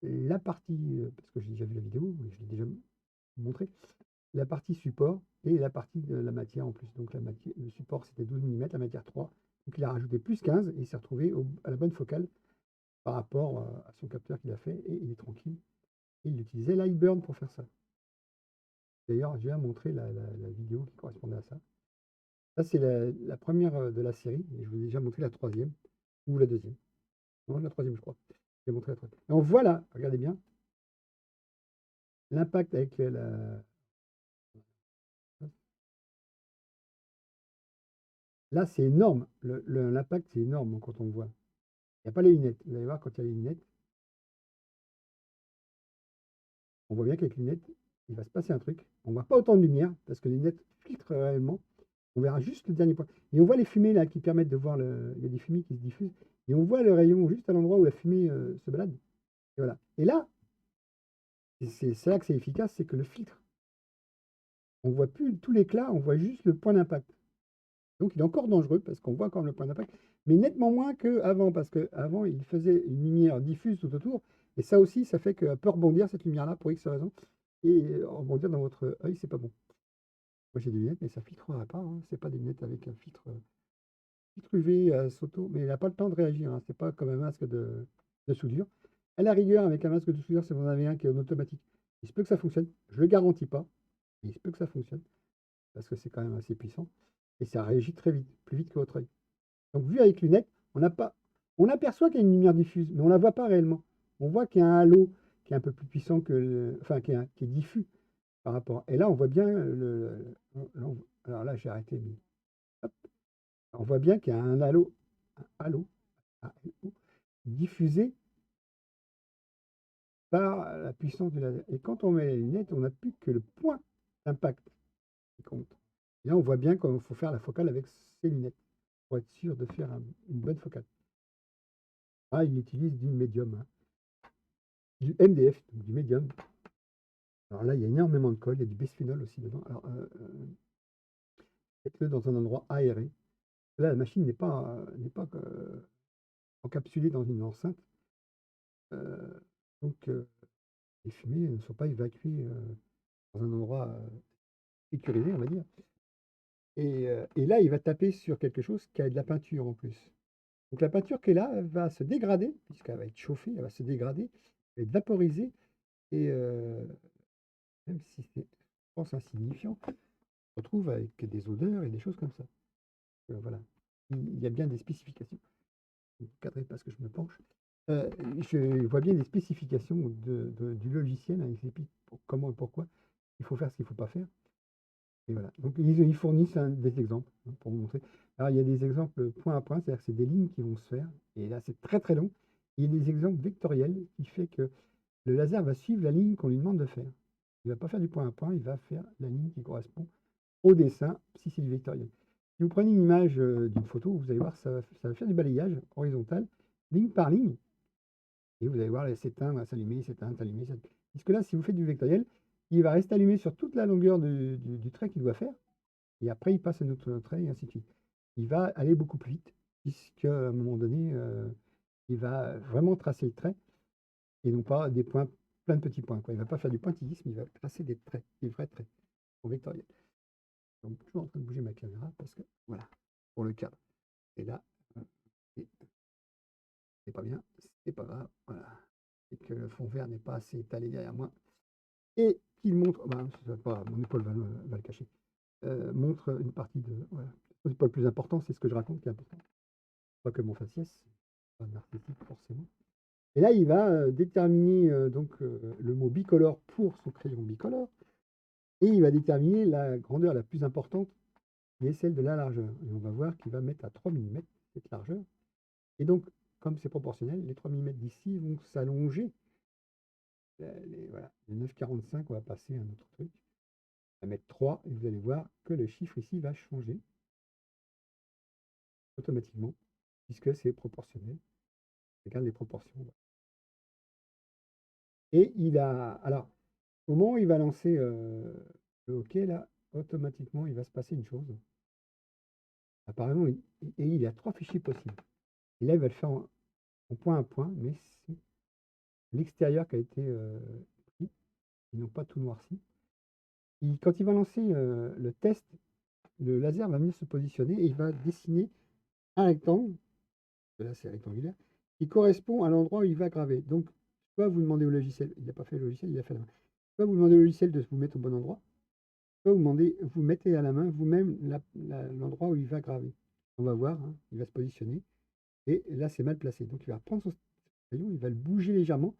la partie, parce que j'ai déjà vu la vidéo, je l'ai déjà montré, la partie support et la partie de la matière en plus. Donc le support c'était 12 mm, la matière 3. Donc il a rajouté plus 15 et il s'est retrouvé à la bonne focale par rapport à son capteur qu'il a fait et il est tranquille. Et il utilisait Lightburn pour faire ça. D'ailleurs, j'ai à montrer la vidéo qui correspondait à ça. Ça, c'est la première de la série. Et je vous ai déjà montré la troisième ou la deuxième. Non, la troisième, je crois. J'ai montré la troisième. Et on voit là, regardez bien, l'impact avec la. Là, c'est énorme. L'impact, c'est énorme quand on le voit. Il n'y a pas les lunettes. Vous allez voir, quand il y a les lunettes, on voit bien qu'avec les lunettes, il va se passer un truc. On ne voit pas autant de lumière parce que les lunettes filtrent réellement. On verra juste le dernier point. Et on voit les fumées là qui permettent de voir le. Il y a des fumées qui se diffusent. Et on voit le rayon juste à l'endroit où la fumée se balade. Et voilà. Et là, c'est là que c'est efficace, c'est que le filtre, on ne voit plus tout l'éclat, on voit juste le point d'impact. Donc il est encore dangereux parce qu'on voit quand même le point d'impact, mais nettement moins qu'avant, parce qu'avant, il faisait une lumière diffuse tout autour, et ça aussi, ça fait qu'elle peut rebondir, cette lumière-là, pour X raison, et rebondir dans votre œil, c'est pas bon. Moi j'ai des lunettes, mais ça ne filtrera pas, hein. C'est pas des lunettes avec un filtre UV s'auto, mais il n'a pas le temps de réagir, hein. C'est pas comme un masque de soudure. À la rigueur, avec un masque de soudure, si vous en avez un qui est en automatique, il se peut que ça fonctionne, je ne le garantis pas, mais il se peut que ça fonctionne, parce que c'est quand même assez puissant, et ça réagit très vite, plus vite que votre œil. Donc, vu avec lunettes, on n'a pas, on aperçoit qu'il y a une lumière diffuse, mais on ne la voit pas réellement. On voit qu'il y a un halo qui est un peu plus puissant que, enfin, qui est diffus par rapport. Et là, on voit bien alors là, j'ai arrêté. Hop. On voit bien qu'il y a un halo diffusé par la puissance du laser. Et quand on met les lunettes, on n'a plus que le point d'impact qui compte. Et là, on voit bien qu'il faut faire la focale avec ces lunettes pour être sûr de faire une bonne focale. Ah, il utilise du médium, hein. Du MDF, donc du médium. Alors là, il y a énormément de colle, il y a du bisphénol aussi dedans. Alors, faites-le dans un endroit aéré. Là, la machine n'est pas encapsulée dans une enceinte. Euh, donc, les fumées ne sont pas évacuées dans un endroit sécurisé, on va dire. Et là, il va taper sur quelque chose qui a de la peinture en plus. Donc la peinture qui est là, elle va se dégrader, puisqu'elle va être chauffée, elle va se dégrader, elle va être vaporisée. Et même si c'est, je pense, insignifiant, on se retrouve avec des odeurs et des choses comme ça. Voilà. Il y a bien des spécifications. Ne me cadrez pas ce que je me penche. Je vois bien des spécifications du logiciel, hein, il explique comment et pourquoi il faut faire ce qu'il ne faut pas faire. Et voilà. Donc ils fournissent des exemples, hein, pour vous montrer. Alors il y a des exemples point à point, c'est-à-dire que c'est des lignes qui vont se faire, et là c'est très très long. Il y a des exemples vectoriels qui fait que le laser va suivre la ligne qu'on lui demande de faire. Il ne va pas faire du point à point, il va faire la ligne qui correspond au dessin, si c'est du vectoriel. Si vous prenez une image d'une photo, vous allez voir, ça va faire du balayage horizontal, ligne par ligne, et vous allez voir, s'éteindre, s'allumer, s'éteindre, s'allumer. Puisque là, si vous faites du vectoriel, il va rester allumé sur toute la longueur du trait qu'il doit faire, et après, il passe à un autre trait, et ainsi de suite. Il va aller beaucoup plus vite, puisqu'à un moment donné, il va vraiment tracer le trait, et non pas des points, plein de petits points, quoi. Il ne va pas faire du pointillisme, il va tracer des traits, des vrais traits, en vectoriel. Donc, je suis en train de bouger ma caméra, parce que, voilà, pour le cadre. Et là, c'est pas bien, c'est pas grave, voilà. Et que le fond vert n'est pas assez étalé derrière moi. Et qu'il montre, ben, pas, mon épaule va le cacher, montre une partie de. Voilà. C'est pas le plus important, c'est ce que je raconte qui est important. Pas que mon faciès, pas narcissique forcément. Et là, il va déterminer le mot bicolore pour son crayon bicolore, et il va déterminer la grandeur la plus importante, qui est celle de la largeur. Et on va voir qu'il va mettre à 3 mm cette largeur. Et donc, comme c'est proportionnel, les 3 mm d'ici vont s'allonger. Voilà, les 9,45, on va passer à un autre truc. On va mettre 3, et vous allez voir que le chiffre ici va changer automatiquement, puisque c'est proportionnel. Regarde les proportions. Et il a. Alors, au moment où il va lancer le OK, là, automatiquement, il va se passer une chose. Apparemment, il a 3 fichiers possibles. Et là, il va le faire en point à point, mais c'est l'extérieur qui a été pris, et non pas tout noirci. Quand il va lancer le test, le laser va venir se positionner et il va dessiner un rectangle, là c'est rectangulaire, qui correspond à l'endroit où il va graver. Donc, soit vous demandez au logiciel, il n'a pas fait le logiciel, il a fait la main. Soit vous demandez au logiciel de vous mettre au bon endroit, Soit vous mettez à la main vous-même l'endroit où il va graver. On va voir, hein, il va se positionner. Et là, c'est mal placé. Donc, il va prendre son crayon, il va le bouger légèrement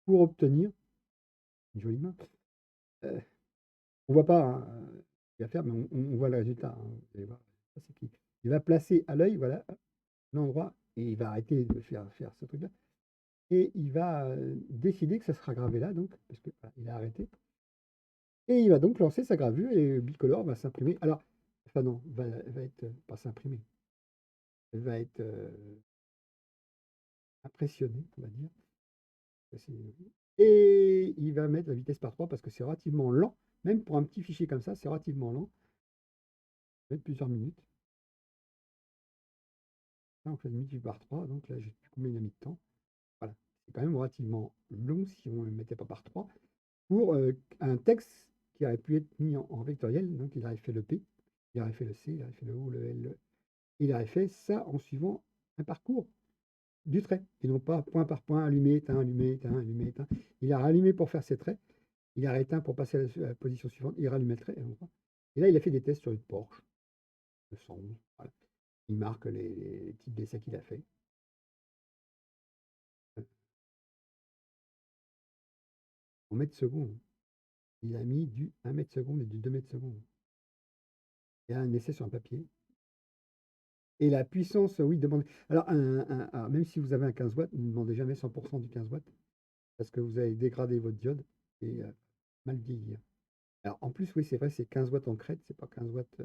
pour obtenir une jolie main. Euh, on voit pas hein, ce qu'il va faire, mais on voit le résultat, hein. Vous allez voir. Ça, c'est il va placer à l'œil, voilà, l'endroit, et il va arrêter de faire ce truc-là. Et il va décider que ça sera gravé là, donc, parce qu'il voilà, a arrêté. Et il va donc lancer sa gravure et Bicolore va s'imprimer. Alors, enfin non, va être, pas s'imprimer, elle va être impressionnée, on va dire. Et il va mettre la vitesse par 3 parce que c'est relativement lent. Même pour un petit fichier comme ça, c'est relativement lent. Ça va mettre plusieurs minutes. Là, on fait multiplié par 3, donc là, je sais plus combien il a mis de temps. Voilà. C'est quand même relativement long si on ne le mettait pas par 3. Pour un texte qui aurait pu être mis en vectoriel, donc il aurait fait le P, il aurait fait le C, il aurait fait le O, le L, il aurait fait ça en suivant un parcours du trait, et non pas point par point, allumé, éteint, allumé, éteint, allumé, éteint. Il a rallumé pour faire ses traits, il a rééteint pour passer à la position suivante, il rallumait le trait. Et là, il a fait des tests sur une Porsche de 111. Voilà. Il marque les types d'essais qu'il a fait. En mètres secondes, il a mis du 1 mètre seconde et du 2 mètres secondes. Il y a un essai sur un papier. Et la puissance, oui, demande. Alors, même si vous avez un 15 watts, ne demandez jamais 100% du 15 watts, parce que vous allez dégrader votre diode et mal vieillir. Alors, en plus, oui, c'est vrai, c'est 15 watts en crête, c'est pas 15 watts,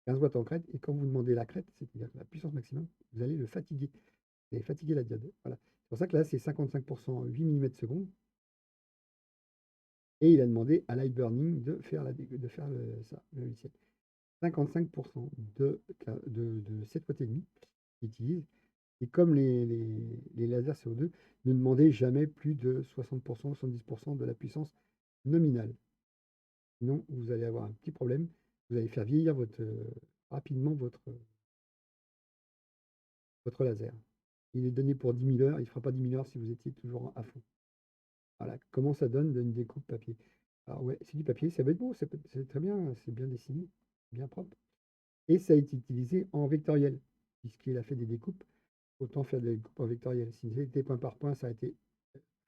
15 watts en crête. Et quand vous demandez la crête, c'est-à-dire la puissance maximum, vous allez le fatiguer. Vous allez fatiguer la diode. Voilà. C'est pour ça que là, c'est 55%, 8 mm secondes. Et il a demandé à l'iBurning de faire, ça, le logiciel. 55% de 7 watts et demi qu'il utilise. Et comme les lasers CO2, ne demandez jamais plus de 60%, 70% de la puissance nominale. Sinon, vous allez avoir un petit problème. Vous allez faire vieillir rapidement votre laser. Il est donné pour 10 000 heures. Il ne fera pas 10 000 heures si vous étiez toujours à fond. Voilà comment ça donne d'une découpe papier. Alors ouais, c'est du papier, ça va être beau, c'est très bien, c'est bien dessiné, bien propre. Et ça a été utilisé en vectoriel, puisqu'il a fait des découpes. Autant faire des découpes en vectoriel. Si c'était point par point, ça a été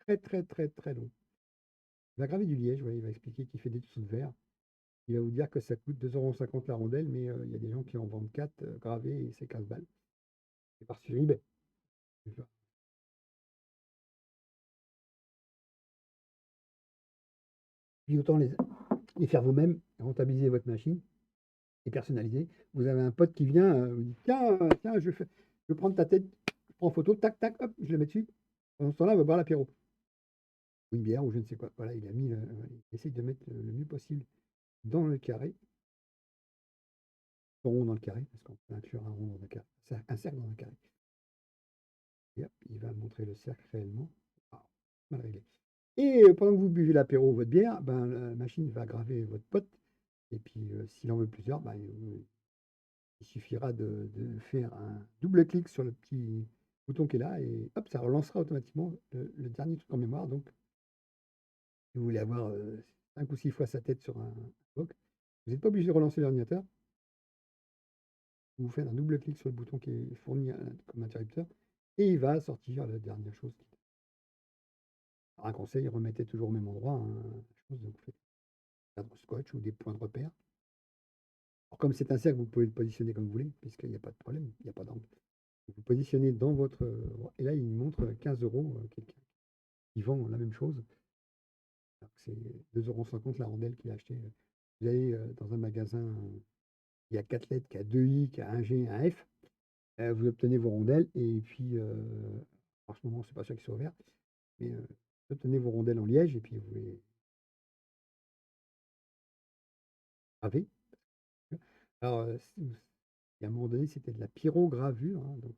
très très très très long. Il va graver du liège, ouais, il va expliquer qu'il fait des dessous de verre. Il va vous dire que ça coûte 2,50 € la rondelle, mais il y a des gens qui en vendent 4 gravés et c'est 15 balles. C'est par sur eBay. Puis autant les faire vous-même, rentabiliser votre machine et personnaliser. Vous avez un pote qui vient, vous dit tiens, je vais prendre ta tête, je prends en photo, tac, tac, hop, je le mets dessus. Pendant ce temps-là, on va boire l'apéro. Ou une bière, ou je ne sais quoi. Voilà, il a mis, il essaye de mettre le mieux possible dans le carré, son rond dans le carré, parce qu'on peut inclure un rond dans un carré, un cercle dans un carré. Et hop, il va montrer le cercle réellement. Ah, mal réglé. Et pendant que vous buvez l'apéro ou votre bière, ben, la machine va graver votre pote. Et puis, s'il en veut plusieurs, ben, il suffira de faire un double clic sur le petit bouton qui est là et hop, ça relancera automatiquement le dernier truc en mémoire. Donc, si vous voulez avoir 5 ou 6 fois sa tête sur un bloc, vous n'êtes pas obligé de relancer l'ordinateur. Vous faites un double clic sur le bouton qui est fourni comme interrupteur et il va sortir la dernière chose. Alors, un conseil, remettez toujours au même endroit, hein, chose, donc vous faites un cadre scotch ou des points de repère. Alors, comme c'est un cercle, vous pouvez le positionner comme vous voulez, puisqu'il n'y a pas de problème, il n'y a pas d'angle. Vous positionnez dans votre. Et là, il montre 15 euros, quelqu'un qui vend la même chose. C'est 2,50 € la rondelle qu'il a acheté. Vous allez dans un magasin, il y a 4 lettres, qui a 2 I, qui a un G, un F. Vous obtenez vos rondelles et puis, en ce moment, c'est pas sûr qu'ils soient ouverts, mais vous obtenez vos rondelles en liège et puis vous les gravez. Alors, il y a un moment donné, c'était de la pyrogravure, hein, donc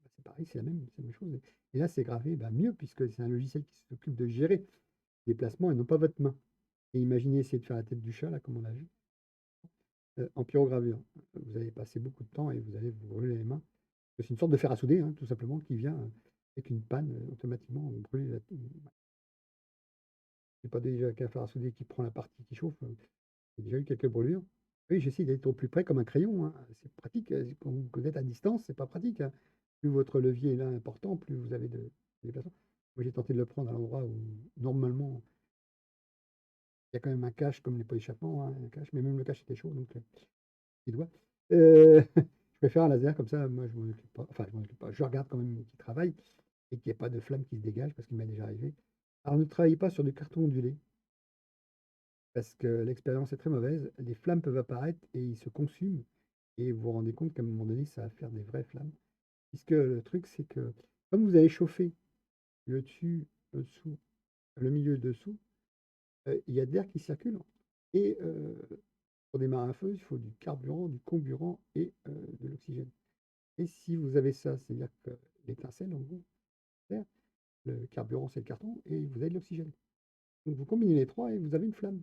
c'est pareil, c'est la même chose. Et là, c'est gravé mieux puisque c'est un logiciel qui s'occupe de gérer les placements et non pas votre main. Et imaginez essayer de faire la tête du chat, là, comme on a vu, en pyrogravure. Vous allez passer beaucoup de temps et vous allez vous brûler les mains. C'est une sorte de fer à souder, hein, tout simplement, qui vient avec une panne automatiquement brûler la. j'ai pas déjà qu'un fer à souder qui prend la partie qui chauffe, j'ai déjà eu quelques brûlures. Oui, j'essaie d'être au plus près comme un crayon, hein. C'est pratique, quand vous êtes à distance, c'est pas pratique, hein. Plus votre levier est là important, plus vous avez de déplacement. Moi, j'ai tenté de le prendre à l'endroit où normalement il y a quand même un cache comme les pots d'échappement, hein, un cache, mais même le cache était chaud, donc petit doigt. Je préfère un laser comme ça, moi je m'en occupe pas. Enfin, je m'en occupe pas. Je regarde quand même qu'il travaille et qu'il n'y ait pas de flamme qui se dégage parce qu'il m'est déjà arrivé. Alors ne travaillez pas sur du carton ondulé parce que l'expérience est très mauvaise. Les flammes peuvent apparaître et ils se consument et vous vous rendez compte qu'à un moment donné, ça va faire des vraies flammes. Puisque le truc, c'est que comme vous avez chauffé le dessus, le dessous, le milieu et le dessous, il y a de l'air qui circule et pour démarrer un feu, il faut du carburant, du comburant et de l'oxygène. Et si vous avez ça, c'est-à-dire que l'étincelle, en gros, l'air, le carburant, c'est le carton, et vous avez de l'oxygène. Donc vous combinez les trois et vous avez une flamme.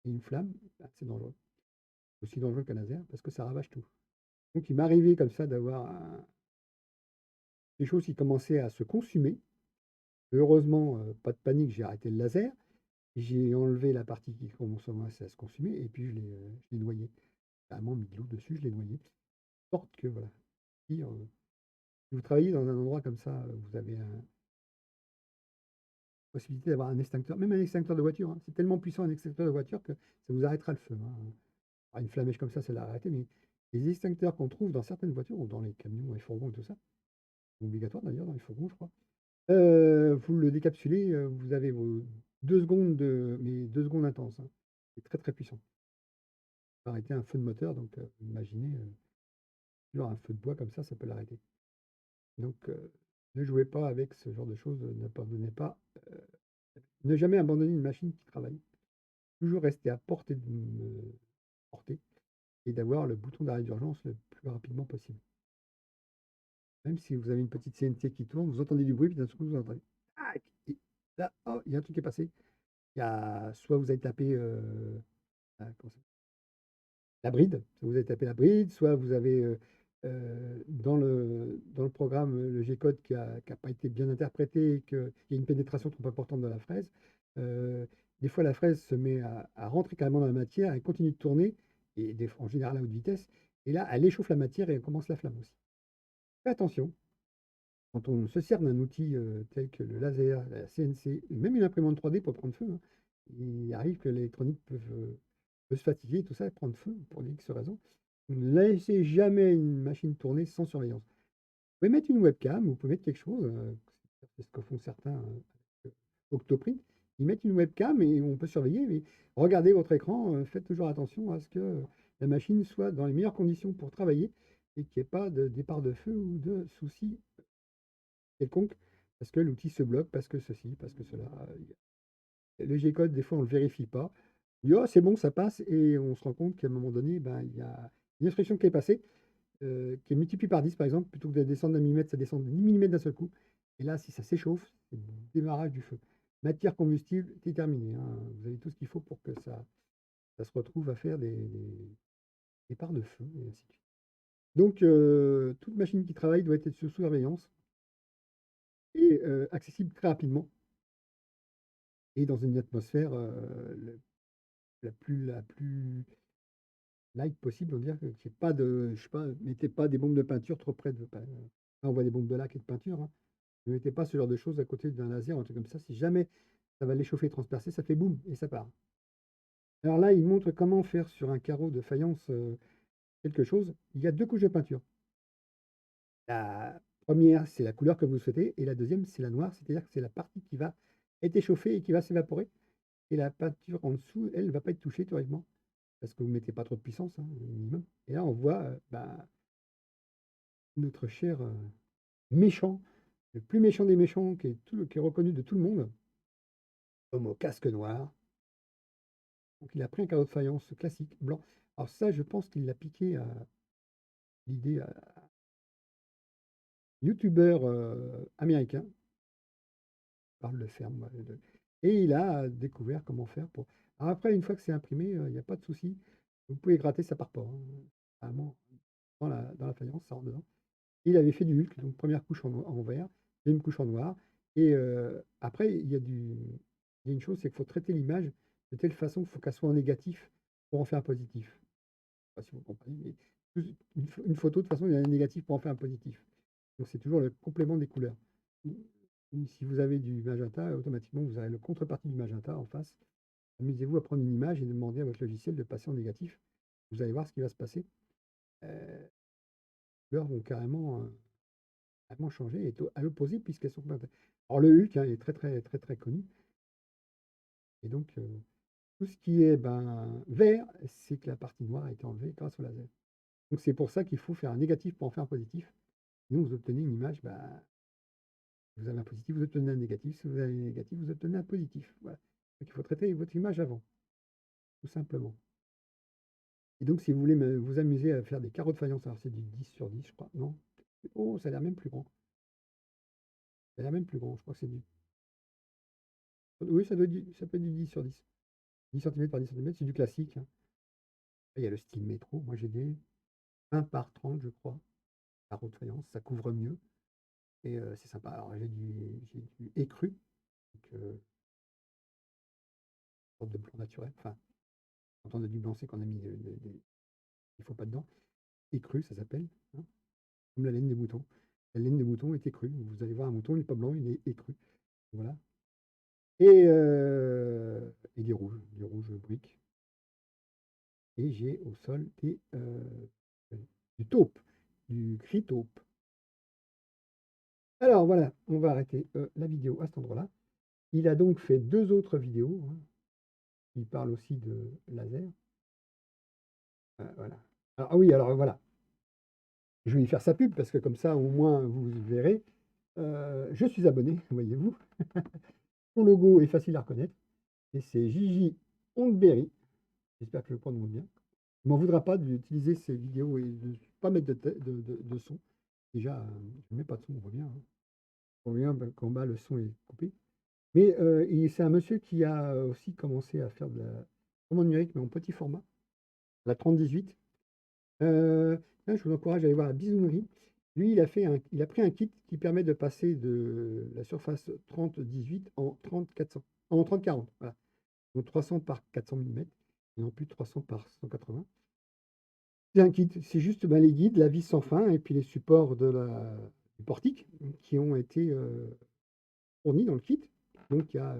Et une flamme, bah, c'est dangereux. Aussi dangereux qu'un laser parce que ça ravage tout. Donc il m'est arrivé comme ça d'avoir des choses qui commençaient à se consumer. Heureusement, pas de panique, j'ai arrêté le laser. J'ai enlevé la partie qui commençait à se consumer et puis je l'ai noyé. J'ai carrément mis de l'eau dessus, je l'ai noyé. De sorte que voilà. Si vous travaillez dans un endroit comme ça, vous avez un, possibilité d'avoir un extincteur, même un extincteur de voiture, hein. C'est tellement puissant un extincteur de voiture que ça vous arrêtera le feu, hein. Alors, une flamèche comme ça l'a arrêté, mais les extincteurs qu'on trouve dans certaines voitures ou dans les camions, les fourgons et tout ça, c'est obligatoire d'ailleurs dans les fourgons, je crois. Vous le décapsulez, vous avez vos 2 secondes mais 2 secondes intenses, hein. C'est très très puissant. Ça peut arrêter un feu de moteur, donc imaginez, sur un feu de bois comme ça peut l'arrêter. Donc ne jouez pas avec ce genre de choses, n'abandonnez pas, ne jamais abandonner une machine qui travaille. Toujours rester à portée de portée et d'avoir le bouton d'arrêt d'urgence le plus rapidement possible. Même si vous avez une petite CNC qui tourne, vous entendez du bruit, puis d'un coup, vous entendez tac et là, oh, il y a un truc qui est passé. Il y a soit vous avez tapé, comment ça la bride, soit vous avez tapé la bride, soit vous avez, dans le programme, le G-code qui a pas été bien interprété et qu'il y a une pénétration trop importante dans la fraise. Heu, des fois, la fraise se met à rentrer carrément dans la matière, elle continue de tourner et en général à haute vitesse et là, elle échauffe la matière et elle commence la flamme aussi. Fais attention, quand on se sert d'un outil, tel que le laser, la CNC, même une imprimante 3D pour prendre feu, hein, il arrive que l'électronique peut se fatiguer, tout ça, et prendre feu pour X raisons. Ne laissez jamais une machine tourner sans surveillance. Vous pouvez mettre une webcam, vous pouvez mettre quelque chose, c'est ce que font certains, avec Octoprint. Ils mettent une webcam et on peut surveiller, mais regardez votre écran, faites toujours attention à ce que la machine soit dans les meilleures conditions pour travailler et qu'il n'y ait pas de départ de feu ou de soucis quelconques, parce que l'outil se bloque, parce que ceci, parce que cela. Le G-code, des fois, on ne le vérifie pas. On dit: «Oh, c'est bon, ça passe» et on se rend compte qu'à un moment donné, ben, il y a une instruction qui est passée, qui est multipliée par 10 par exemple, plutôt que de descendre d'un millimètre, ça descend de 10 millimètres d'un seul coup et là, si ça s'échauffe, c'est le démarrage du feu. Matière combustible, c'est terminé, hein. Vous avez tout ce qu'il faut pour que ça se retrouve à faire des départs de feu et ainsi de suite. Donc toute machine qui travaille doit être sous surveillance et accessible très rapidement et dans une atmosphère, le la plus light possible, on va dire qu'il y ait pas de je sais pas, mettez pas des bombes de peinture trop près de là, on voit des bombes de laque et de peinture, hein. Ne mettez pas ce genre de choses à côté d'un laser, un truc comme ça. Si jamais ça va l'échauffer et transpercer, ça fait boum et ça part. Alors là, il montre comment faire sur un carreau de faïence, quelque chose. Il y a 2 couches de peinture. La première, c'est la couleur que vous souhaitez et la deuxième, c'est la noire, c'est-à-dire que c'est la partie qui va être échauffée et qui va s'évaporer et la peinture en dessous, elle, ne va pas être touchée théoriquement parce que vous ne mettez pas trop de puissance, hein, au minimum et là, on voit, bah, notre cher, méchant, le plus méchant des méchants qui est reconnu de tout le monde, homme au casque noir. Donc il a pris un carreau de faïence classique, blanc. Alors ça, je pense qu'il l'a piqué à l'idée à youtubeur, américain. Parle de ferme, moi, et il a découvert comment faire pour alors après, une fois que c'est imprimé, il y a pas de souci. Vous pouvez gratter, ça part pas, hein. Vraiment, dans la faïence, ça rentre dedans. Il avait fait du Hulk, donc première couche en vert, 2e couche en noir et après il y a du Il y a une chose, c'est qu'il faut traiter l'image de telle façon qu'il faut qu'elle soit en négatif pour en faire un positif. Je sais pas si vous comprenez, mais une photo, de toute façon, il y a un négatif pour en faire un positif. Donc c'est toujours le complément des couleurs. Si vous avez du magenta, automatiquement, vous avez le contrepartie du magenta en face. Amusez-vous à prendre une image et demandez à votre logiciel de passer en négatif. Vous allez voir ce qui va se passer. Les couleurs vont carrément changer et à l'opposé puisqu'elles sont. Alors le Hulk, hein, est très très très très connu. Et donc tout ce qui est vert, c'est que la partie noire a été enlevée grâce au laser. Donc c'est pour ça qu'il faut faire un négatif pour en faire un positif. Sinon vous obtenez une image, vous avez un positif, vous obtenez un négatif. Si vous avez un négatif, vous obtenez un positif. Voilà. Donc il faut traiter votre image avant, tout simplement. Et donc si vous voulez vous amuser à faire des carreaux de faïence, alors c'est du 10 sur 10, je crois. Non. Oh, ça a l'air même plus grand. Ça a l'air même plus grand. Je crois que c'est du. Oui, ça peut être du 10 sur 10. 10 cm par 10 cm, c'est du classique, hein. Il y a le style métro. Moi, j'ai des 1 par 30, je crois, carreaux de faïence. Ça couvre mieux. Et c'est sympa. Alors, j'ai du écru, donc une sorte de blanc naturel. Enfin, quand on a du blanc, c'est qu'on a mis il faut pas dedans. Écru, ça s'appelle, hein, comme la laine des moutons. La laine des moutons est écrue. Vous allez voir un mouton, il n'est pas blanc, il est écru. Voilà. Et des rouges briques. Et j'ai au sol du taupe, du gris taupe. Alors voilà, on va arrêter la vidéo à cet endroit-là. Il a donc fait 2 autres vidéos, hein. Il parle aussi de laser. Voilà. Ah oui, alors voilà. Je vais lui faire sa pub parce que comme ça, au moins, vous verrez. Je suis abonné, voyez-vous. Son logo est facile à reconnaître. Et c'est Gigi Hondberry. J'espère que je le prononce bien. Il ne m'en voudra pas d'utiliser ces vidéos et de ne pas mettre de son. Déjà, je ne mets pas de son, on voit bien, hein. On voit bien qu'en bas, le son est coupé. Mais c'est un monsieur qui a aussi commencé à faire de la commande numérique, mais en petit format, la 3018. Je vous encourage à aller voir la bisounerie. Lui, il a pris un kit qui permet de passer de la surface 30-18 en 30-400, en 30-40. Voilà. Donc 300 par 400 mm et non plus 300 par 180. C'est un kit, c'est juste les guides, la vis sans fin et puis les supports du portique qui ont été fournis dans le kit. Donc il y a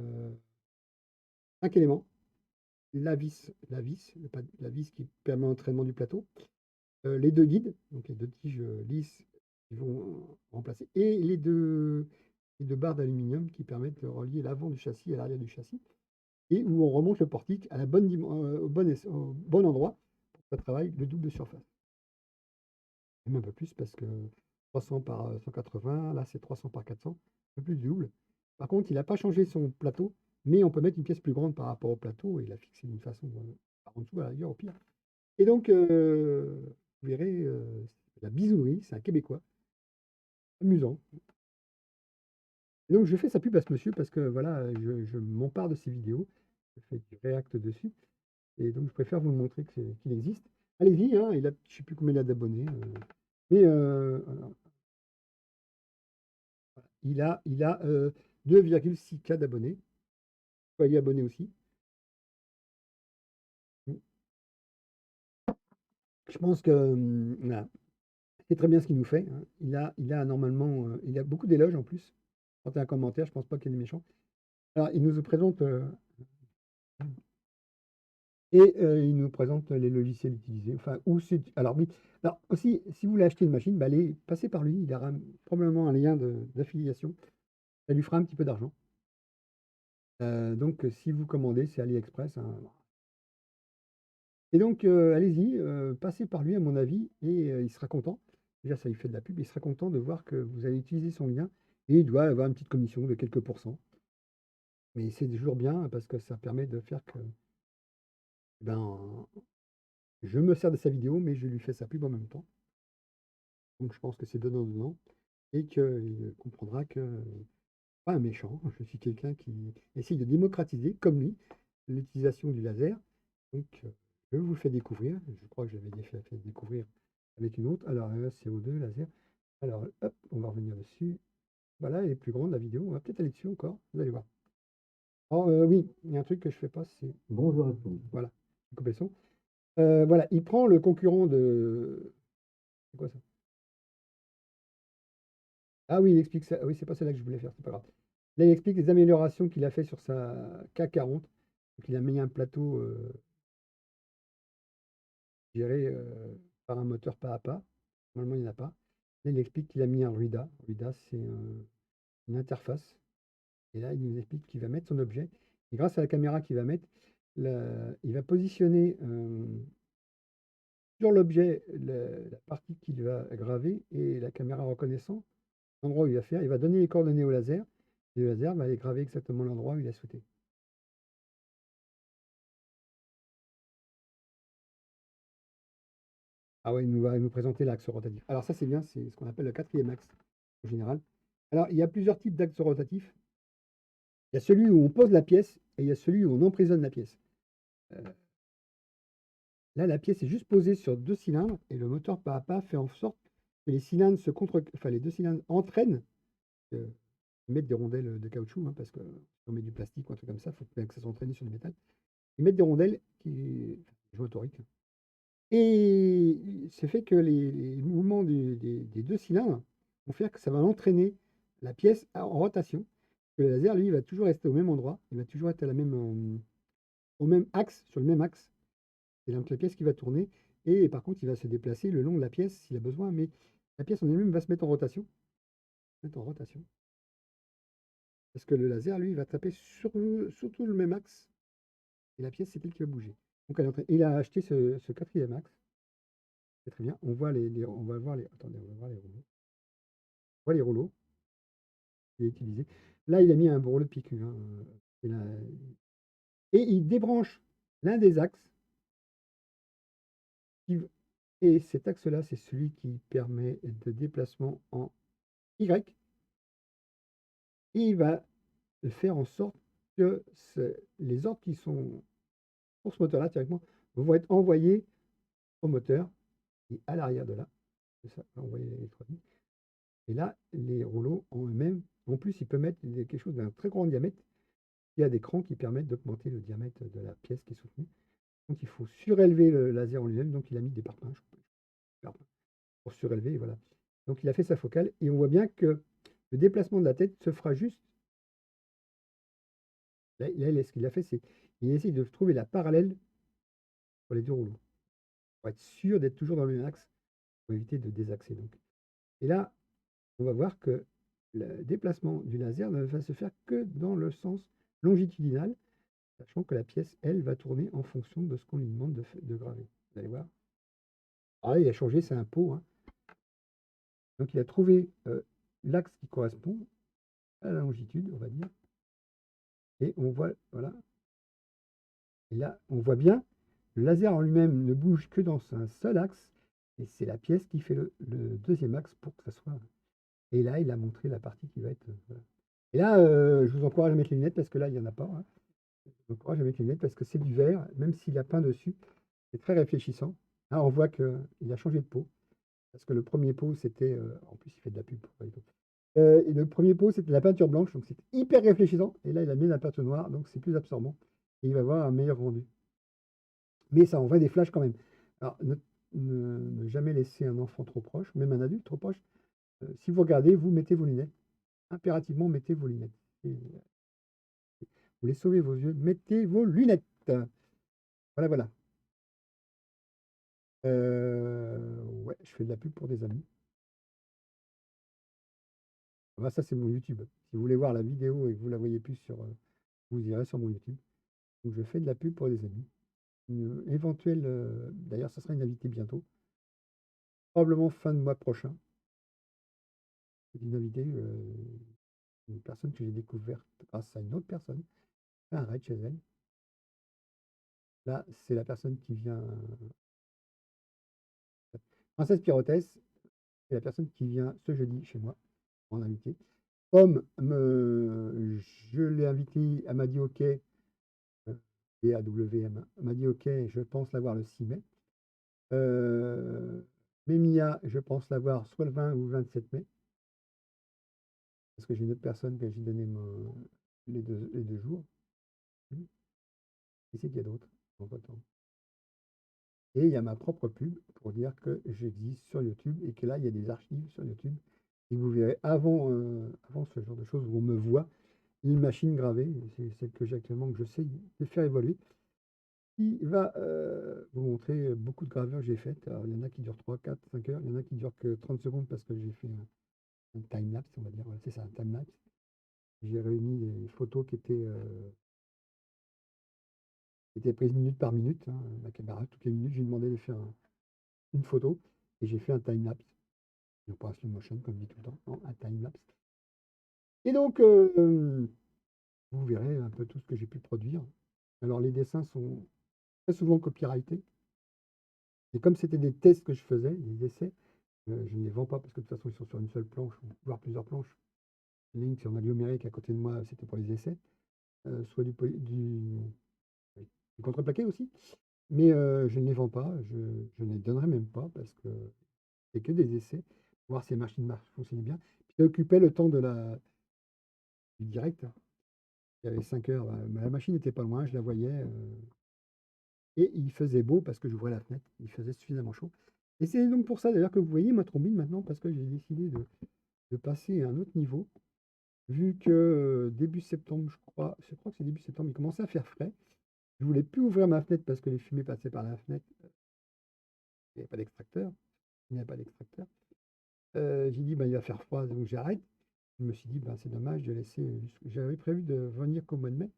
5 éléments. La vis qui permet l'entraînement du plateau, les 2 guides, donc les 2 tiges lisses qui vont remplacer, et les deux barres d'aluminium qui permettent de relier l'avant du châssis à l'arrière du châssis, et où on remonte le portique à la au bon endroit pour que ça travaille le double de surface. Même un peu plus parce que 300 par 180, là c'est 300 par 400, un peu plus du double. Par contre, il n'a pas changé son plateau, mais on peut mettre une pièce plus grande par rapport au plateau et la fixer d'une façon par en dessous à la rigueur au pire. Et donc, vous verrez, la bisounerie, c'est un Québécois, amusant. Et donc, je fais sa pub à ce monsieur parce que voilà, je m'empare de ses vidéos, je fais du React dessus, et donc je préfère vous le montrer qu'il existe. Allez-y, hein, je ne sais plus combien il a d'abonnés, mais alors, il a 2,6 K d'abonnés. Soyez abonné aussi. Je pense que voilà, c'est très bien ce qu'il nous fait, hein. Il a normalement, il a beaucoup d'éloges en plus. Quand il y a un commentaire, je pense pas qu'il y ait des méchants. Alors, il nous présente il nous présente les logiciels utilisés. Enfin, alors oui. Alors aussi, si vous voulez acheter une machine, allez passer par lui. Il aura probablement un lien d'affiliation. Ça lui fera un petit peu d'argent. Donc, si vous commandez, c'est AliExpress, hein. Et donc, allez-y, passez par lui, à mon avis, et il sera content. Déjà, ça lui fait de la pub. Il sera content de voir que vous avez utilisé son lien et il doit avoir une petite commission de quelques pourcents. Mais c'est toujours bien parce que ça permet de faire que, ben, je me sers de sa vidéo, mais je lui fais sa pub en même temps. Donc, je pense que c'est donnant-donnant et qu'il comprendra que pas un méchant. Je suis quelqu'un qui essaye de démocratiser, comme lui, l'utilisation du laser. Donc, je vous le fais découvrir. Je crois que j'avais déjà fait découvrir avec une autre. Alors, CO2, laser. Alors, hop, on va revenir dessus. Voilà, elle est plus grande la vidéo. On va peut-être aller dessus encore. Vous allez voir. Alors, oui, il y a un truc que je fais pas, c'est Bonjour à tous. voilà, j'ai coupé le son. Voilà, il prend le concurrent de c'est quoi ça? Ah oui, il explique ça. Oui, c'est pas celle-là que je voulais faire, c'est pas grave. Là, il explique les améliorations qu'il a fait sur sa K40. Donc, il a mis un plateau géré par un moteur pas à pas. Normalement, il n'y en a pas. Là, il explique qu'il a mis un RUIDA. RUIDA, c'est une interface. Et là, il nous explique qu'il va mettre son objet. Et grâce à la caméra qu'il va mettre, il va positionner sur l'objet la partie qu'il va graver et la caméra reconnaissant l'endroit où il va faire. Il va donner les coordonnées au laser. Et le laser va aller graver exactement l'endroit où il a souhaité. Ah ouais, il va nous présenter l'axe rotatif. Alors ça, c'est bien, c'est ce qu'on appelle le quatrième axe en général. Alors, il y a plusieurs types d'axes rotatifs. Il y a celui où on pose la pièce et il y a celui où on emprisonne la pièce. Euh, Là, la pièce est juste posée sur deux cylindres et le moteur pas à pas fait en sorte que les cylindres enfin les deux cylindres entraînent. euh, Ils mettent des rondelles de caoutchouc, hein, parce que si on met du plastique ou un truc comme ça, il faut bien que ça s'entraîne sur du métal. Ils mettent des rondelles qui jouent torique. Et c'est fait que les mouvements des deux cylindres vont faire que ça va entraîner la pièce en rotation. Le laser, lui, il va toujours rester au même endroit, il va toujours être à au même axe, sur le même axe. C'est donc la pièce qui va tourner. Et par contre, il va se déplacer le long de la pièce s'il a besoin, mais la pièce en elle-même va se mettre en rotation. Mettre en rotation. Parce que le laser, lui, il va taper sur tout le même axe. Et la pièce, c'est elle qui va bouger. Donc, il a acheté ce quatrième axe. C'est très bien. On voit on va voir les. Attendez, on va voir les rouleaux. On voit les rouleaux qu'il a utilisés. Là, il a mis un rouleau de PQ, hein, et, et il débranche l'un des axes. Et cet axe-là, c'est celui qui permet de déplacement en Y. Et il va faire en sorte que les ordres qui sont pour ce moteur-là, théoriquement, vont être envoyés au moteur et à l'arrière de là. Ça va envoyer l'électronique. Et là, les rouleaux en eux-mêmes, en plus, il peut mettre quelque chose d'un très grand diamètre. Il y a des crans qui permettent d'augmenter le diamètre de la pièce qui est soutenue. Donc, il faut surélever le laser en lui-même. Donc, il a mis des parpaings, pour surélever. Et voilà. Donc, il a fait sa focale. Et on voit bien que le déplacement de la tête se fera juste. Là, ce qu'il a fait, c'est qu'il essaye de trouver la parallèle pour les deux rouleaux, pour être sûr d'être toujours dans le même axe, pour éviter de désaxer. Donc. Et là, on va voir que le déplacement du laser ne va se faire que dans le sens longitudinal, sachant que la pièce, elle, va tourner en fonction de ce qu'on lui demande de graver. Vous allez voir. Alors là, il a changé, c'est un pot, hein. Donc, il a trouvé l'axe qui correspond à la longitude, on va dire. Et on voit, voilà. Et là, on voit bien, le laser en lui-même ne bouge que dans un seul axe. Et c'est la pièce qui fait le deuxième axe pour que ça soit. Et là, il a montré la partie qui va être. Voilà. Et là, je vous encourage à mettre les lunettes parce que là, il n'y en a pas, hein. Je vous encourage à mettre les lunettes parce que c'est du verre, même s'il a peint dessus, c'est très réfléchissant. Là, on voit qu'il a changé de peau. Parce que le premier pot, c'était. En plus, il fait de la pub pour Paito. Et le premier pot, c'était la peinture blanche, donc c'était hyper réfléchissant. Et là, il a mis la peinture noire, donc c'est plus absorbant. Et il va avoir un meilleur rendu. Mais ça envoie des flashs quand même. Alors, ne jamais laisser un enfant trop proche, même un adulte trop proche. Si vous regardez, vous mettez vos lunettes. Impérativement, mettez vos lunettes. Et vous voulez sauver vos yeux, mettez vos lunettes. Voilà, voilà. Ouais, je fais de la pub pour des amis. Ah bah, ça, c'est mon YouTube. Si vous voulez voir la vidéo et que vous la voyez plus sur, vous irez sur mon YouTube. Donc, je fais de la pub pour des amis. Une éventuelle, d'ailleurs, ça sera une invitée bientôt. Probablement fin de mois prochain. C'est une invitée, une personne que j'ai découverte grâce à une autre personne. Fait un raid chez elle. Là, c'est la personne qui vient. Princesse Pyrotès, c'est la personne qui vient ce jeudi chez moi, en invité. Comme je l'ai invité, elle m'a dit OK, BAWM, elle m'a dit OK, je pense l'avoir le 6 mai. Mais Mia, je pense l'avoir soit le 20 ou le 27 mai, parce que j'ai une autre personne que j'ai donné les deux jours. YouTube. Qui c'est qu'il y a d'autre entre-temps? Et il y a ma propre pub pour dire que j'existe sur YouTube et que là, il y a des archives sur YouTube. Et vous verrez avant ce genre de choses où on me voit, une machine gravée, c'est celle que j'ai actuellement, que je sais de faire évoluer, qui va vous montrer beaucoup de gravures que j'ai faites. Alors, il y en a qui durent 3, 4, 5 heures, il y en a qui durent que 30 secondes parce que j'ai fait un time-lapse, on va dire. Voilà, c'est ça, un time-lapse. J'ai réuni des photos qui étaient prises minute par minute, hein. La caméra, toutes les minutes, j'ai demandé de faire une photo et j'ai fait un time-lapse. Non pas un slow motion comme dit tout le temps, non, un time-lapse. Et donc, vous verrez un peu tout ce que j'ai pu produire. Alors, les dessins sont très souvent copyrightés. Et comme c'était des tests que je faisais, des essais, je ne les vends pas parce que de toute façon, ils sont sur une seule planche, voire plusieurs planches. Ligne sur aggloméré à côté de moi, c'était pour les essais. Soit oui, du contreplaqué aussi. Mais je ne les vends pas, je ne les donnerai même pas parce que c'est que des essais, voir si les machines fonctionnaient bien. Puis ça occupait le temps du direct. Il y avait 5 heures, la machine n'était pas loin, je la voyais. Et il faisait beau parce que j'ouvrais la fenêtre, il faisait suffisamment chaud. Et c'est donc pour ça d'ailleurs que vous voyez ma trombine maintenant, parce que j'ai décidé de passer à un autre niveau, vu que début septembre, je crois que c'est début septembre, il commençait à faire frais. Je voulais plus ouvrir ma fenêtre parce que les fumées passaient par la fenêtre. Il n'y avait pas d'extracteur. Il n'y avait pas d'extracteur. J'ai dit, bah, il va faire froid, donc j'arrête. Je me suis dit, bah, c'est dommage de laisser. J'avais prévu de venir qu'au mois de mai.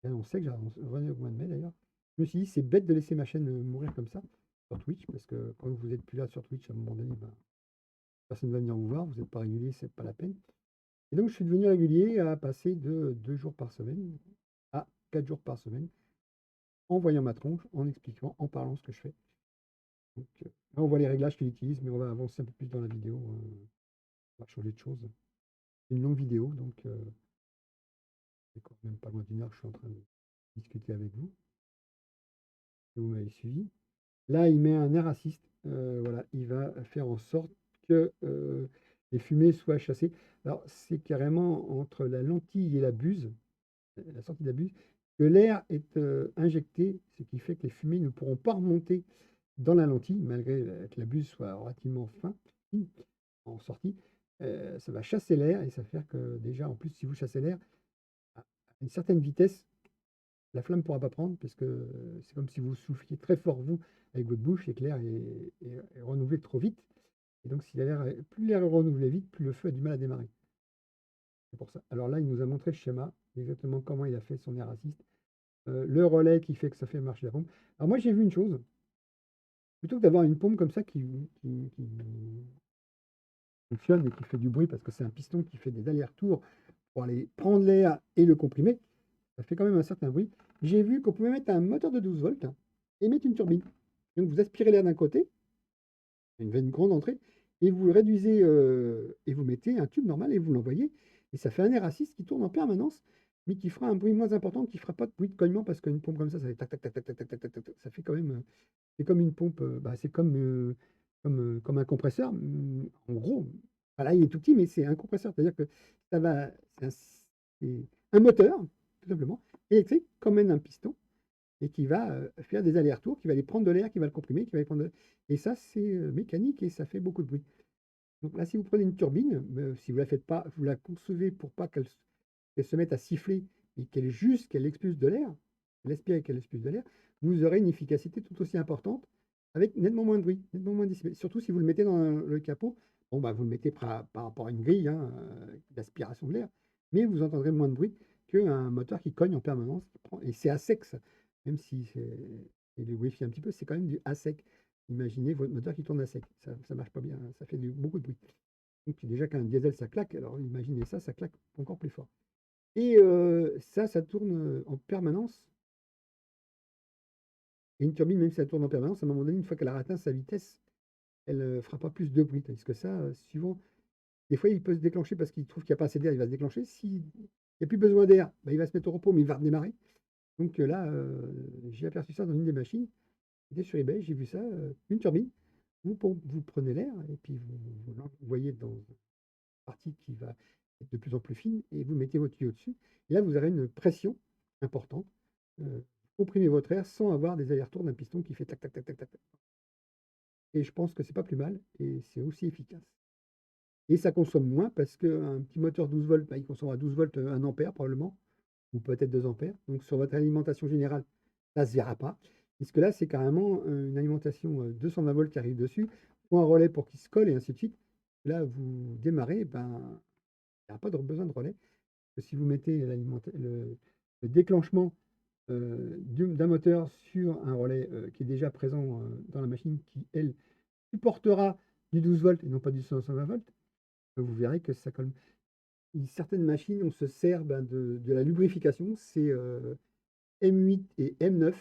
Et on sait que j'avais venir au mois de mai d'ailleurs. Je me suis dit, c'est bête de laisser ma chaîne mourir comme ça sur Twitch, parce que quand vous n'êtes plus là sur Twitch, à un moment donné, ben, personne ne va venir vous voir, vous n'êtes pas régulier, c'est pas la peine. Et donc, je suis devenu régulier à passer de 2 jours par semaine à 4 jours par semaine, en voyant ma tronche, en expliquant, en parlant ce que je fais. Donc, là, on voit les réglages qu'il utilise, mais on va avancer un peu plus dans la vidéo. On va changer de choses. C'est une longue vidéo, donc c'est quand même pas loin d'une heure que je suis en train de discuter avec vous. Si vous m'avez suivi. Là, il met un air assist. Voilà, il va faire en sorte que les fumées soient chassées. Alors, c'est carrément entre la lentille et la buse, la sortie de la buse, que l'air est injecté, ce qui fait que les fumées ne pourront pas remonter dans la lentille, malgré que la buse soit relativement fine en sortie. Ça va chasser l'air et ça va faire que déjà, en plus, si vous chassez l'air à une certaine vitesse, la flamme ne pourra pas prendre parce que c'est comme si vous souffliez très fort, vous, avec votre bouche et que l'air est renouvelé trop vite. Et donc, si plus l'air est renouvelé vite, plus le feu a du mal à démarrer. C'est pour ça. Alors là, il nous a montré le schéma, exactement comment il a fait son air assist. Le relais qui fait que ça fait marcher la pompe. Alors moi, j'ai vu une chose. Plutôt que d'avoir une pompe comme ça qui fonctionne et qui fait du bruit parce que c'est un piston qui fait des allers-retours pour aller prendre l'air et le comprimer, ça fait quand même un certain bruit. J'ai vu qu'on pouvait mettre un moteur de 12 volts et mettre une turbine. Donc vous aspirez l'air d'un côté, une grande entrée, et vous le réduisez et vous mettez un tube normal et vous l'envoyez. Et ça fait un air assist qui tourne en permanence, mais qui fera un bruit moins important, qui ne fera pas de bruit de cognement parce qu'une pompe comme ça fait tac, tac, tac, tac, tac, tac, tac, tac, tac, ça fait quand même. C'est comme une pompe, c'est comme un compresseur. En gros, voilà, il est tout petit, mais c'est un compresseur. C'est-à-dire que ça va, c'est un moteur, tout simplement, électrique, qui emmène un piston et qui va faire des allers-retours, qui va aller prendre de l'air, qui va le comprimer, qui va aller prendre et ça, c'est mécanique et ça fait beaucoup de bruit. Donc là, si vous prenez une turbine, si vous la faites pas, vous la concevez pour pas qu'elle se mette à siffler et qu'elle expulse de l'air, qu'elle aspire et qu'elle expulse de l'air, vous aurez une efficacité tout aussi importante avec nettement moins de bruit, nettement moins de décibels. Surtout si vous le mettez dans le capot, bon, bah, vous le mettez par rapport à une grille hein, d'aspiration de l'air, mais vous entendrez moins de bruit qu'un moteur qui cogne en permanence. Et c'est à sec, ça. Même si il est lubrifié un petit peu, c'est quand même du à sec. Imaginez votre moteur qui tourne à sec. Ça ne marche pas bien, hein, ça fait beaucoup de bruit. Donc déjà qu'un diesel, ça claque, alors imaginez ça, ça claque encore plus fort. Et ça tourne en permanence. Et une turbine, même si elle tourne en permanence, à un moment donné, une fois qu'elle a atteint sa vitesse, elle ne fera pas plus de bruit. Tandis que ça, suivant, des fois, il peut se déclencher parce qu'il trouve qu'il n'y a pas assez d'air, il va se déclencher. S'il n'y a plus besoin d'air, bah, il va se mettre au repos, mais il va redémarrer. Donc là, j'ai aperçu ça dans une des machines. J'étais sur eBay, j'ai vu ça, une turbine. Vous prenez l'air et puis vous l'envoyez dans une partie qui va être de plus en plus fine et vous mettez votre tuyau dessus. Et là, vous aurez une pression important. Comprimez votre air sans avoir des allers-retours d'un piston qui fait tac, tac, tac, tac, tac. Et je pense que c'est pas plus mal et c'est aussi efficace. Et ça consomme moins parce qu'un petit moteur 12 volts, bah, il consommera 12 volts, 1 ampère probablement, ou peut-être 2 ampères. Donc sur votre alimentation générale, ça ne se verra pas. Puisque là, c'est carrément une alimentation 220 volts qui arrive dessus, ou un relais pour qu'il se colle et ainsi de suite. Là, vous démarrez, ben, il n'y a pas besoin de relais. Que si vous mettez le déclenchement d'un moteur sur un relais qui est déjà présent dans la machine, qui, elle, supportera du 12 volts et non pas du 120 volts, vous verrez que ça colle. Certaines machines, on se sert de la lubrification, c'est M8 et M9.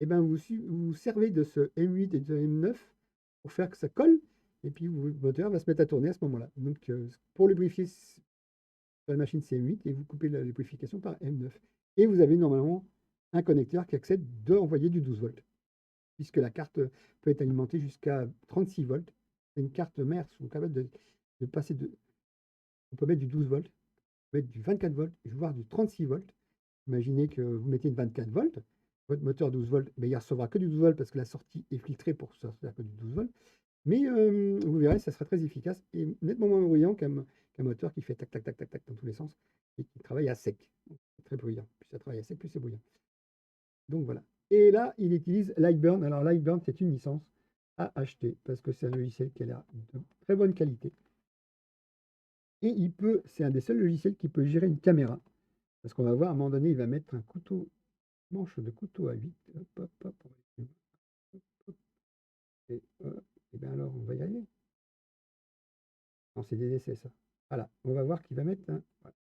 Et ben vous servez de ce M8 et de M9 pour faire que ça colle, et puis votre moteur va se mettre à tourner à ce moment-là. Donc pour lubrifier la machine, c'est M8, et vous coupez la lubrification par M9. Et vous avez normalement un connecteur qui accepte d'envoyer du 12 volts, puisque la carte peut être alimentée jusqu'à 36 volts. C'est une carte mère, sont capables de passer de. On peut mettre du 12 volts, on peut mettre du 24 volts, voire du 36 volts. Imaginez que vous mettez une 24 volts, votre moteur 12 volts, mais il ne recevra que du 12 volts parce que la sortie est filtrée pour sortir que du 12 volts. Mais vous verrez, ça sera très efficace et nettement moins bruyant qu'un moteur qui fait tac, tac, tac, tac, tac dans tous les sens et qui travaille à sec. C'est très bruyant. Plus ça travaille à sec, plus c'est bruyant. Donc voilà. Et là, il utilise Lightburn. Alors Lightburn, c'est une licence à acheter parce que c'est un logiciel qui a l'air de très bonne qualité. Et c'est un des seuls logiciels qui peut gérer une caméra. Parce qu'on va voir, à un moment donné, il va mettre un manche de couteau à 8. Hop, hop, hop, hop, et bien alors, on va y aller. Non, c'est des essais, ça. Voilà, on va voir qu'il va mettre voilà.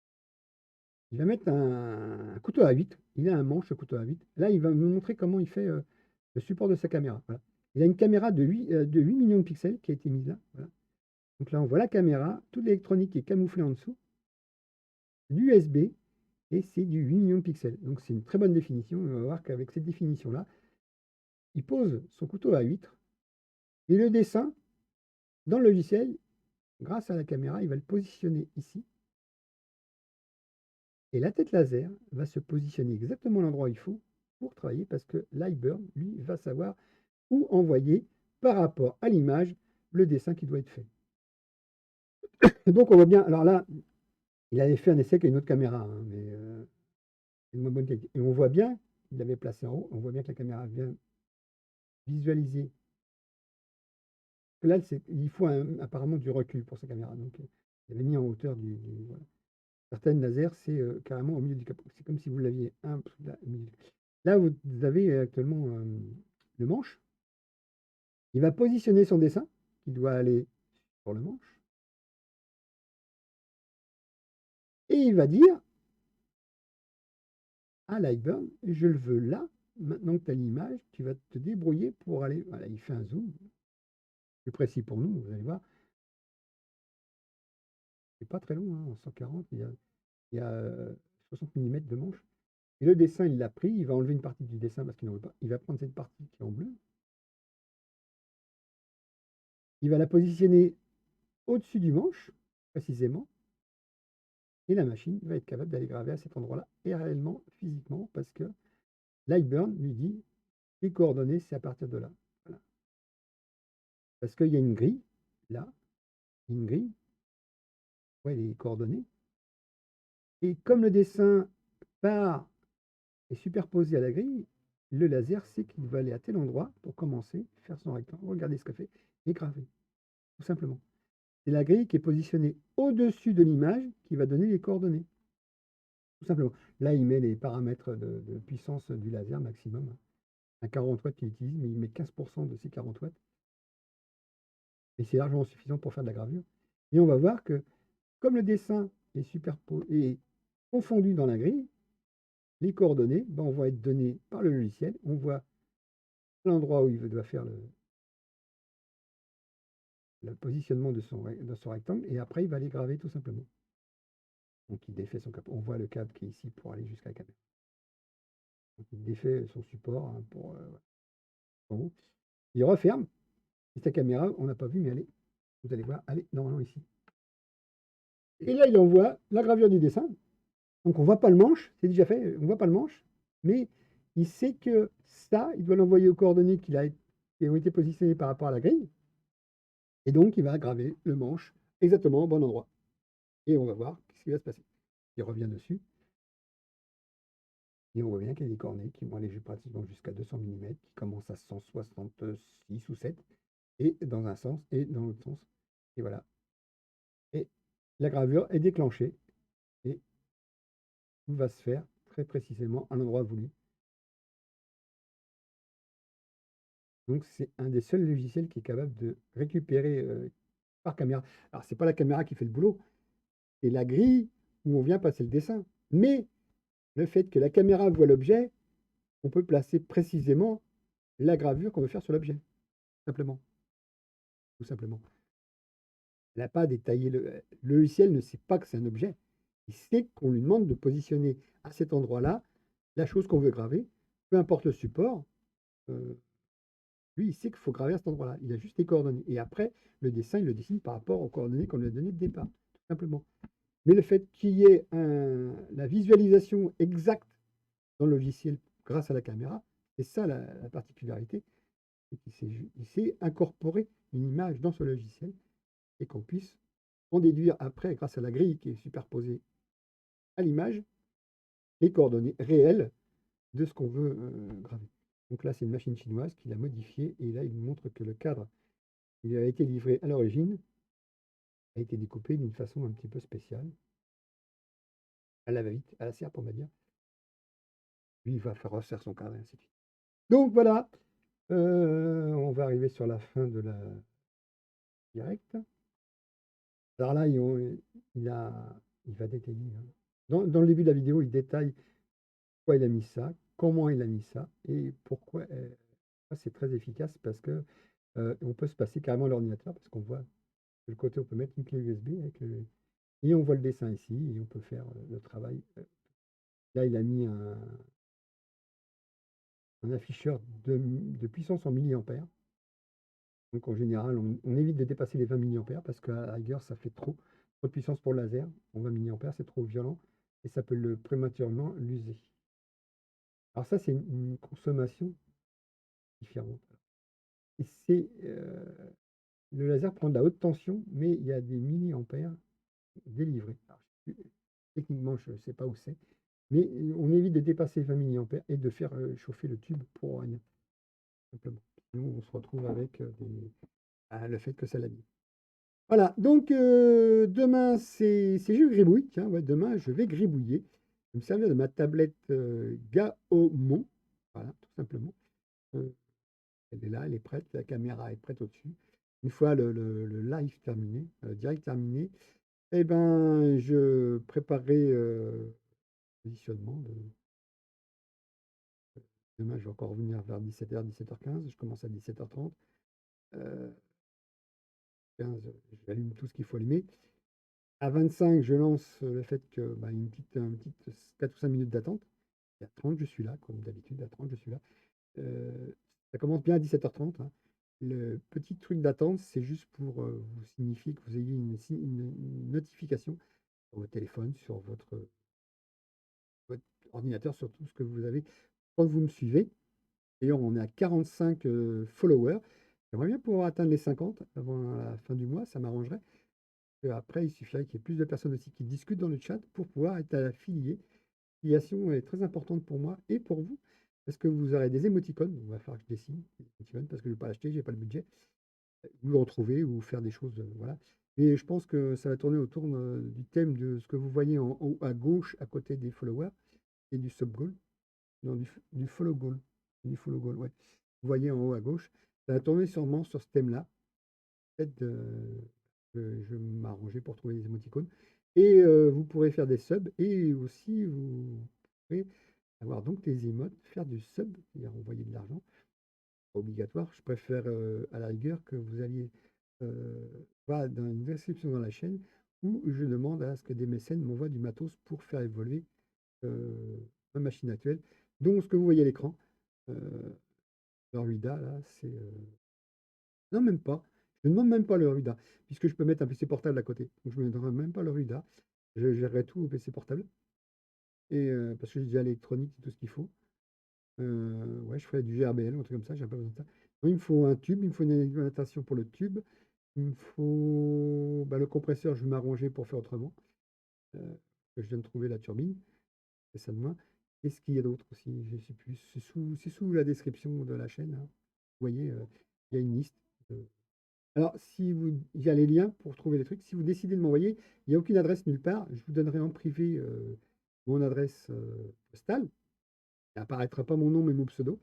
Il va mettre un couteau à 8. Il a un manche, couteau à 8. Là, il va nous montrer comment il fait le support de sa caméra. Voilà. Il a une caméra de 8 millions de pixels qui a été mise là. Voilà. Donc là, on voit la caméra, toute l'électronique est camouflée en dessous, l'USB, et c'est du 8 millions de pixels. Donc c'est une très bonne définition. On va voir qu'avec cette définition-là, il pose son couteau à huître et le dessin, dans le logiciel, grâce à la caméra, il va le positionner ici. Et la tête laser va se positionner exactement à l'endroit où il faut pour travailler parce que Lightburn, lui, va savoir où envoyer par rapport à l'image le dessin qui doit être fait. Et donc on voit bien, alors là, il avait fait un essai avec une autre caméra, hein, mais une moins bonne qualité. Et on voit bien, il l'avait placé en haut, on voit bien que la caméra vient visualiser. Là, il faut apparemment du recul pour sa caméra. Donc il avait mis en hauteur voilà. Certaines lasers, c'est carrément au milieu du capot. C'est comme si vous l'aviez un là, au milieu. Là, vous avez actuellement le manche. Il va positionner son dessin, qui doit aller sur le manche. Et il va dire à Lightburn, je le veux là. Maintenant que tu as l'image, tu vas te débrouiller pour aller. Voilà, il fait un zoom. Plus précis pour nous, vous allez voir. C'est pas très long, hein, en 140, il y a 60 mm de manche. Et le dessin, il l'a pris, il va enlever une partie du dessin parce qu'il n'en veut pas. Il va prendre cette partie qui est en bleu. Il va la positionner au-dessus du manche, précisément. Et la machine va être capable d'aller graver à cet endroit-là, et réellement, physiquement, parce que Lightburn lui dit les coordonnées, c'est à partir de là. Voilà. Parce qu'il y a une grille, là, une grille, ouais, les coordonnées. Et comme le dessin part est superposé à la grille, le laser sait qu'il va aller à tel endroit pour commencer, faire son rectangle, regarder ce qu'il fait, et graver, tout simplement. C'est la grille qui est positionnée au-dessus de l'image qui va donner les coordonnées. Tout simplement. Là, il met les paramètres de puissance du laser maximum. Un 40 watts qu'il utilise, mais il met 15% de ces 40 watts. Et c'est largement suffisant pour faire de la gravure. Et on va voir que, comme le dessin est confondu dans la grille, les coordonnées vont être données par le logiciel. On voit l'endroit où il doit faire le positionnement de son rectangle, et après, il va les graver tout simplement. Donc, il défait son capot. On voit le câble qui est ici pour aller jusqu'à la caméra. Donc, il défait son support hein, pour il referme. Et sa caméra, on n'a pas vu, mais elle est, vous allez voir, elle est normalement ici. Et là, il envoie la gravure du dessin Donc on voit pas le manche, c'est déjà fait, on voit pas le manche, mais il sait que ça, il doit l'envoyer aux coordonnées qui ont été positionnées par rapport à la grille, et donc il va graver le manche exactement au bon endroit. Et on va voir ce qui va se passer. Il revient dessus, et on voit bien qu'il y a des coordonnées qui vont aller pratiquement jusqu'à 200 mm, qui commencent à 166 ou 7, et dans un sens et dans l'autre sens. Et voilà. Et la gravure est déclenchée, et tout va se faire très précisément à l'endroit voulu. Donc c'est un des seuls logiciels qui est capable de récupérer par caméra. Alors c'est pas la caméra qui fait le boulot, c'est la grille où on vient passer le dessin. Mais le fait que la caméra voit l'objet, on peut placer précisément la gravure qu'on veut faire sur l'objet, simplement, tout simplement. Elle n'a pas détaillé le logiciel ne sait pas que c'est un objet. Il sait qu'on lui demande de positionner à cet endroit-là la chose qu'on veut graver, peu importe le support. euh, Lui, il sait qu'il faut graver à cet endroit-là. Il a juste les coordonnées. Et après, le dessin, il le dessine par rapport aux coordonnées qu'on lui a données de départ, tout simplement. Mais le fait qu'il y ait la visualisation exacte dans le logiciel grâce à la caméra, c'est ça la particularité, c'est qu'il sait incorporer une image dans ce logiciel et qu'on puisse en déduire après, grâce à la grille qui est superposée à l'image, les coordonnées réelles de ce qu'on veut graver. Donc là, c'est une machine chinoise qui l'a modifié et là, il nous montre que le cadre qui a été livré à l'origine a été découpé d'une façon un petit peu spéciale, à la va-vite, à la serpe, on va dire. Lui, il va faire refaire son cadre et ainsi de suite. Donc voilà, on va arriver sur la fin de la direct. Alors là, il va détailler. Hein. Dans le début de la vidéo, il détaille pourquoi il a mis ça, comment il a mis ça et pourquoi c'est très efficace parce que on peut se passer carrément à l'ordinateur parce qu'on voit de le côté, on peut mettre une clé USB et on voit le dessin ici et on peut faire le travail. Là, il a mis un afficheur de puissance en milliampères. Donc en général, on évite de dépasser les 20 milliampères parce qu'à la rigueur, ça fait trop de puissance pour le laser. En 20 milliampères, c'est trop violent et ça peut prématurément l'user. Alors ça, c'est une consommation différente. Et le laser prend de la haute tension, mais il y a des milliampères délivrés. Alors, techniquement, je ne sais pas où c'est, mais on évite de dépasser 20 milliampères et de faire chauffer le tube pour rien, simplement. Sinon, on se retrouve avec le fait que ça l'abîme. Voilà, donc demain, c'est je gribouille. Tiens, ouais, demain, je vais gribouiller. Je vais me servir de ma tablette Gaomon. Voilà, tout simplement. Euh, Elle est là, elle est prête, la caméra est prête au-dessus. Une fois le live terminé, le direct terminé, eh ben, je préparerai le positionnement. Demain, je vais encore revenir vers 17h, 17h15. Je commence à 17h30. 15, j'allume tout ce qu'il faut allumer. À 25, je lance le fait que une petite 4 ou 5 minutes d'attente. Et à 30, je suis là, comme d'habitude, à 30, je suis là. Ça commence bien à 17h30. Hein. Le petit truc d'attente, c'est juste pour vous signifier que vous ayez une notification sur votre téléphone, sur votre ordinateur, sur tout ce que vous avez quand vous me suivez. D'ailleurs, on est à 45 followers. J'aimerais bien pouvoir atteindre les 50 avant la fin du mois, ça m'arrangerait. Après, il suffirait qu'il y ait plus de personnes aussi qui discutent dans le chat pour pouvoir être affilié. L'affiliation est très importante pour moi et pour vous, parce que vous aurez des émoticônes. Il va falloir que je dessine des émoticônes parce que je ne vais pas l'acheter, je n'ai pas le budget. Vous le retrouver ou faire des choses, voilà. Et je pense que ça va tourner autour du thème de ce que vous voyez en haut à gauche, à côté des followers et du sub goal. Non, du follow goal. Du follow goal, ouais. Vous voyez en haut à gauche. Ça va tourner sûrement sur ce thème-là. Peut-être je vais m'arranger pour trouver des émoticônes. Et vous pourrez faire des subs et aussi vous pourrez avoir donc des émotes, faire du sub, c'est-à-dire envoyer de l'argent. Pas obligatoire. Je préfère à la rigueur que vous alliez voir dans une description dans la chaîne où je demande à ce que des mécènes m'envoient du matos pour faire évoluer ma machine actuelle. Donc ce que vous voyez à l'écran, le RUIDA, là, c'est. Non, même pas. Je ne demande même pas le RUIDA, puisque je peux mettre un PC portable à côté. Donc je ne me demanderai même pas le RUIDA. Je gérerai tout au PC portable. et parce que j'ai déjà l'électronique et tout ce qu'il faut. Ouais, je ferais du GRBL ou un truc comme ça, j'ai pas besoin de ça. Donc, il me faut un tube, il me faut une alimentation pour le tube, il me faut bah, le compresseur, je vais m'arranger pour faire autrement. Que je viens de trouver la turbine, c'est ça de moi. Qu'est-ce qu'il y a d'autre aussi? Je sais plus. C'est sous la description de la chaîne, hein. Vous voyez, il y a une liste. Alors, si vous, il y a les liens pour trouver les trucs. Si vous décidez de m'envoyer, il n'y a aucune adresse nulle part. Je vous donnerai en privé mon adresse postale. Il n'apparaîtra pas mon nom, mais mon pseudo.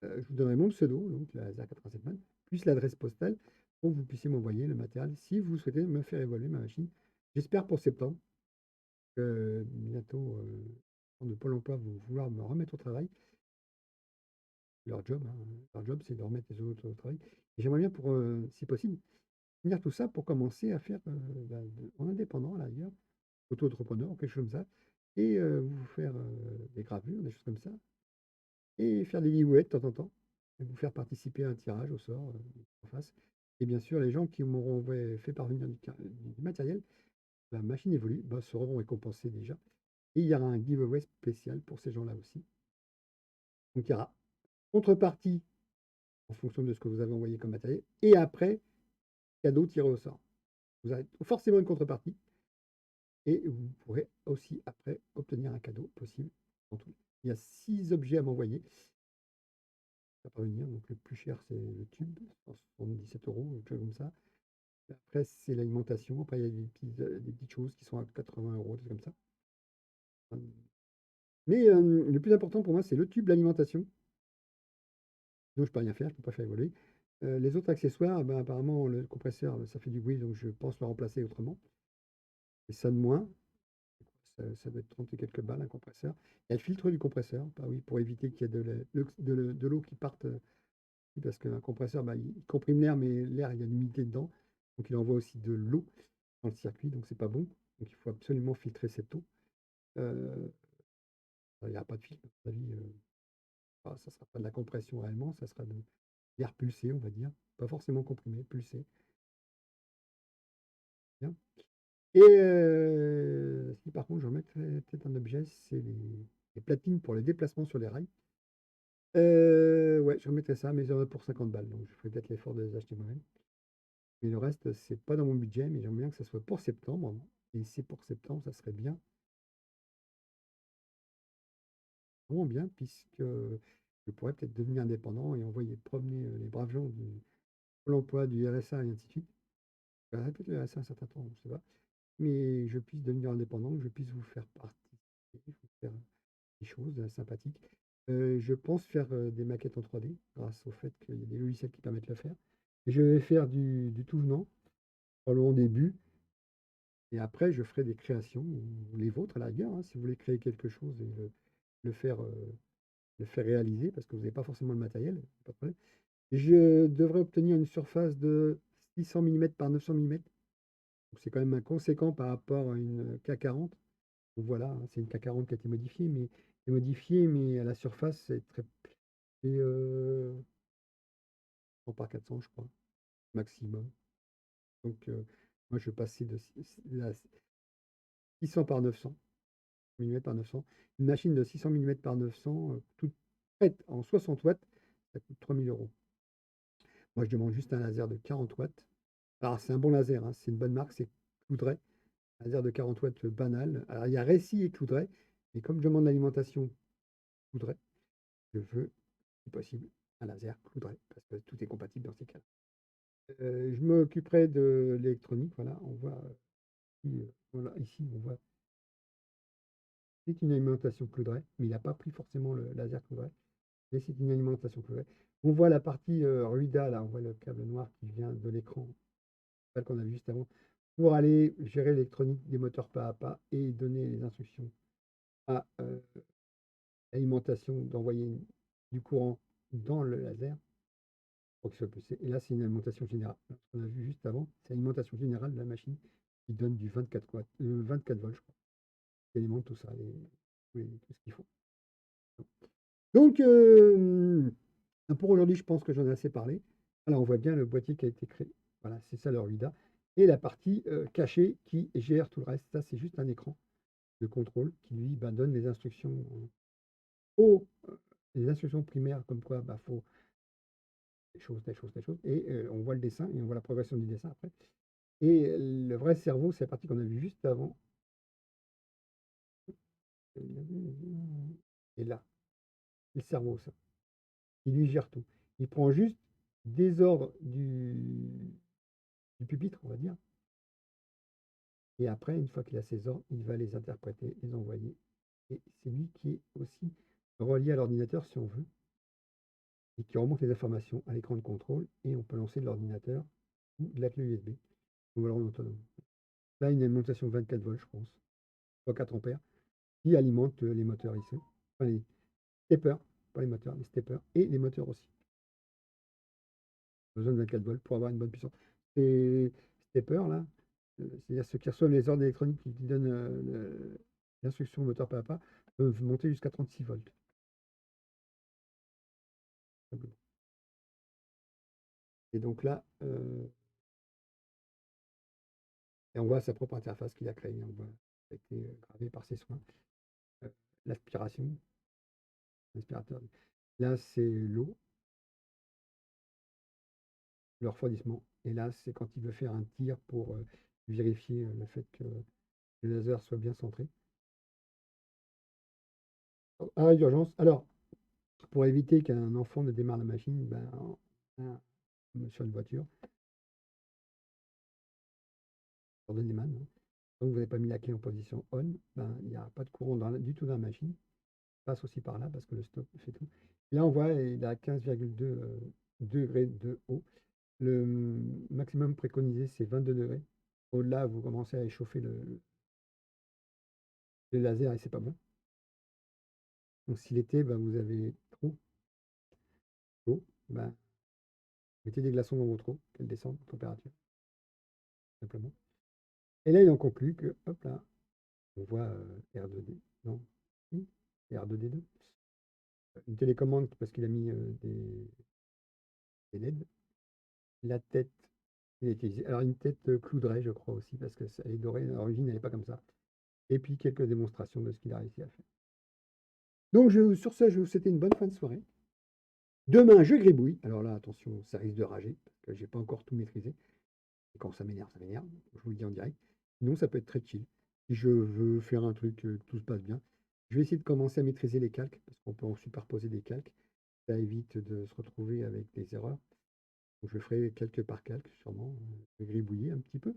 Je vous donnerai mon pseudo, donc la 87 Man, plus l'adresse postale pour que vous puissiez m'envoyer le matériel si vous souhaitez me faire évoluer ma machine. J'espère pour septembre que bientôt, de Pôle emploi vont vouloir me remettre au travail. Leur job, c'est de remettre les autres au travail. Et j'aimerais bien, si possible, finir tout ça pour commencer à faire en indépendant, à la rigueur, auto-entrepreneur ou quelque chose comme ça, et vous faire des gravures, des choses comme ça, et faire des giveaways de temps en temps, et vous faire participer à un tirage au sort en face. Et bien sûr, les gens qui m'auront fait parvenir du matériel, la machine évolue, bah, seront récompensés déjà. Et il y aura un giveaway spécial pour ces gens-là aussi. Donc il y aura contrepartie en fonction de ce que vous avez envoyé comme matériel, et après, cadeau tiré au sort. Vous avez forcément une contrepartie, et vous pourrez aussi après obtenir un cadeau possible en tout. Il y a 6 objets à m'envoyer. Ça va parvenir, donc le plus cher c'est le tube, 177 €, quelque chose comme ça. Après c'est l'alimentation, après il y a des petites choses qui sont à 80 €, des trucs comme ça. Mais le plus important pour moi c'est le tube, l'alimentation. Donc je peux rien faire, je peux pas faire évoluer. Les autres accessoires, ben, apparemment le compresseur, ça fait du bruit, donc je pense le remplacer autrement. Et ça de moins. Ça doit être 30 et quelques balles un compresseur. Il y a le filtre du compresseur, bah oui, pour éviter qu'il y ait de l'eau qui parte, parce qu'un compresseur, bah, il comprime l'air, mais l'air, il y a de l'humidité dedans. Donc il envoie aussi de l'eau dans le circuit, donc c'est pas bon. Donc il faut absolument filtrer cette eau. Euh, il n'y aura pas de filtre, à mon avis, ça ne sera pas de la compression réellement, ça sera de l'air pulsé, on va dire. Pas forcément comprimé, pulsé. Bien. Et si par contre je remettrais peut-être un objet, c'est les platines pour les déplacements sur les rails. Ouais, je remettrais ça, mais pour 50 balles, donc je ferai peut-être l'effort de les acheter moi-même. Mais le reste, c'est pas dans mon budget, mais j'aimerais bien que ça soit pour septembre. Et si pour septembre, ça serait bien, vraiment bien, puisque je pourrais peut-être devenir indépendant et envoyer promener les braves gens du Pôle emploi, du RSA et ainsi de suite. Je verrai peut-être le RSA un certain temps, je sais pas. Mais je puisse devenir indépendant, que je puisse vous faire participer, vous faire des choses sympathiques. Je pense faire des maquettes en 3D grâce au fait qu'il y a des logiciels qui permettent de le faire. Et je vais faire du tout venant, probablement au début. Et après, je ferai des créations, ou les vôtres à la rigueur, hein, si vous voulez créer quelque chose et le faire, le faire réaliser, parce que vous n'avez pas forcément le matériel, pas de problème. Et je devrais obtenir une surface de 600 mm par 900 mm. Donc c'est quand même conséquent par rapport à une K40. Donc voilà, hein, c'est une K40 qui a été modifiée, mais à la surface, c'est 100 par 400, je crois, maximum. Donc moi, je vais passer de 600 par 900 mm par 900. Une machine de 600 mm par 900, toute prête en 60 watts, ça coûte 3000 €. Moi, je demande juste un laser de 40 watts. Alors, c'est un bon laser, hein, c'est une bonne marque, c'est Cloudray. Un laser de 40 watts banal. Alors, il y a Récy et Cloudray, mais comme je demande l'alimentation Cloudray, je veux, si possible, un laser Cloudray, parce que tout est compatible dans ces cas-là. Je m'occuperai de l'électronique, voilà, on voit, voilà, ici, on voit, c'est une alimentation Cloudray, mais il n'a pas pris forcément le laser Cloudray. Mais c'est une alimentation Cloudray. On voit la partie RUIDA, là, on voit le câble noir qui vient de l'écran, celle qu'on a vu juste avant, pour aller gérer l'électronique des moteurs pas à pas et donner les instructions à l'alimentation, d'envoyer du courant dans le laser pour qu'il soit poussé. Et là, c'est une alimentation générale. Ce qu'on a vu juste avant, c'est l'alimentation générale de la machine qui donne du 24 watts, 24 volts, je crois. Qui alimente tout ça, tout ce qu'il faut. Donc, pour aujourd'hui, je pense que j'en ai assez parlé. Voilà, on voit bien le boîtier qui a été créé. Voilà, c'est ça le RUIDA. Et la partie cachée qui gère tout le reste. Ça, c'est juste un écran. de contrôle qui, lui, donne les instructions les instructions primaires, comme quoi faut telle chose, telle chose, telle chose. Et on voit le dessin et on voit la progression du dessin après. Et le vrai cerveau, c'est la partie qu'on a vue juste avant. Et là, le cerveau, ça. Il lui gère tout. Il prend juste des ordres du pupitre, on va dire. Et après, une fois qu'il a ses ordres, il va les interpréter, les envoyer. Et c'est lui qui est aussi relié à l'ordinateur, si on veut, et qui remonte les informations à l'écran de contrôle. Et on peut lancer de l'ordinateur ou de la clé USB. Ou alors en autonome. Là, une alimentation 24 volts, je pense, soit 4 ampères, qui alimente les moteurs ici. Enfin, les steppers, pas les moteurs, les steppers et les moteurs aussi. Besoin de 24 volts pour avoir une bonne puissance. Ces steppers là, c'est-à-dire ceux qui reçoivent les ordres électroniques qui donnent l'instruction moteur pas à pas, peuvent monter jusqu'à 36 volts. Et donc là, et on voit sa propre interface qu'il a créée. On voit, ça a été gravé par ses soins. L'aspiration, l'aspirateur. Là, c'est l'eau, le refroidissement. Et là, c'est quand il veut faire un tir pour vérifier le fait que le laser soit bien centré. Arrêt d'urgence. Alors, pour éviter qu'un enfant ne démarre la machine, sur une voiture, ordonne les mannes. Donc, vous n'avez pas mis la clé en position on, il n'y a pas de courant du tout dans la machine. Passe aussi par là parce que le stop fait tout. Et là, on voit, il a 15,2 degrés de haut. Le maximum préconisé, c'est 22 degrés. Au-delà, vous commencez à échauffer le laser et c'est pas bon. Donc, si l'été, vous avez trop chaud, mettez des glaçons dans votre eau, qu'elle descende en température, simplement. Et là, il en conclut que, hop là, on voit R2D, non, si, R2D2. Une télécommande parce qu'il a mis des LED. La tête, il a utilisé. Alors, une tête cloudrée, je crois aussi, parce qu'elle est dorée. À l'origine, elle n'est pas comme ça. Et puis, quelques démonstrations de ce qu'il a réussi à faire. Donc, sur ce, je vais vous souhaiter une bonne fin de soirée. Demain, je gribouille. Alors là, attention, ça risque de rager, parce que je n'ai pas encore tout maîtrisé. Et quand ça m'énerve, ça m'énerve. Je vous le dis en direct. Sinon, ça peut être très chill. Si je veux faire un truc, que tout se passe bien, je vais essayer de commencer à maîtriser les calques, parce qu'on peut en superposer des calques. Ça évite de se retrouver avec des erreurs. Donc, je ferai calque par calque, sûrement. Je vais gribouiller un petit peu.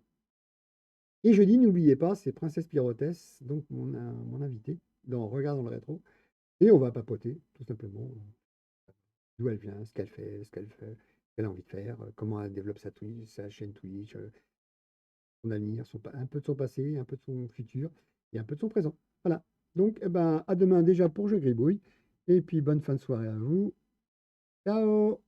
Et jeudi, n'oubliez pas, c'est Princesse Pyrotès, donc mon invité, dans Regard dans le rétro. Et on va papoter, tout simplement, d'où elle vient, ce qu'elle fait, qu'elle a envie de faire, comment elle développe sa chaîne Twitch, son avenir, un peu de son passé, un peu de son futur et un peu de son présent. Voilà. Donc, à demain déjà pour Je Gribouille. Et puis, bonne fin de soirée à vous. Ciao!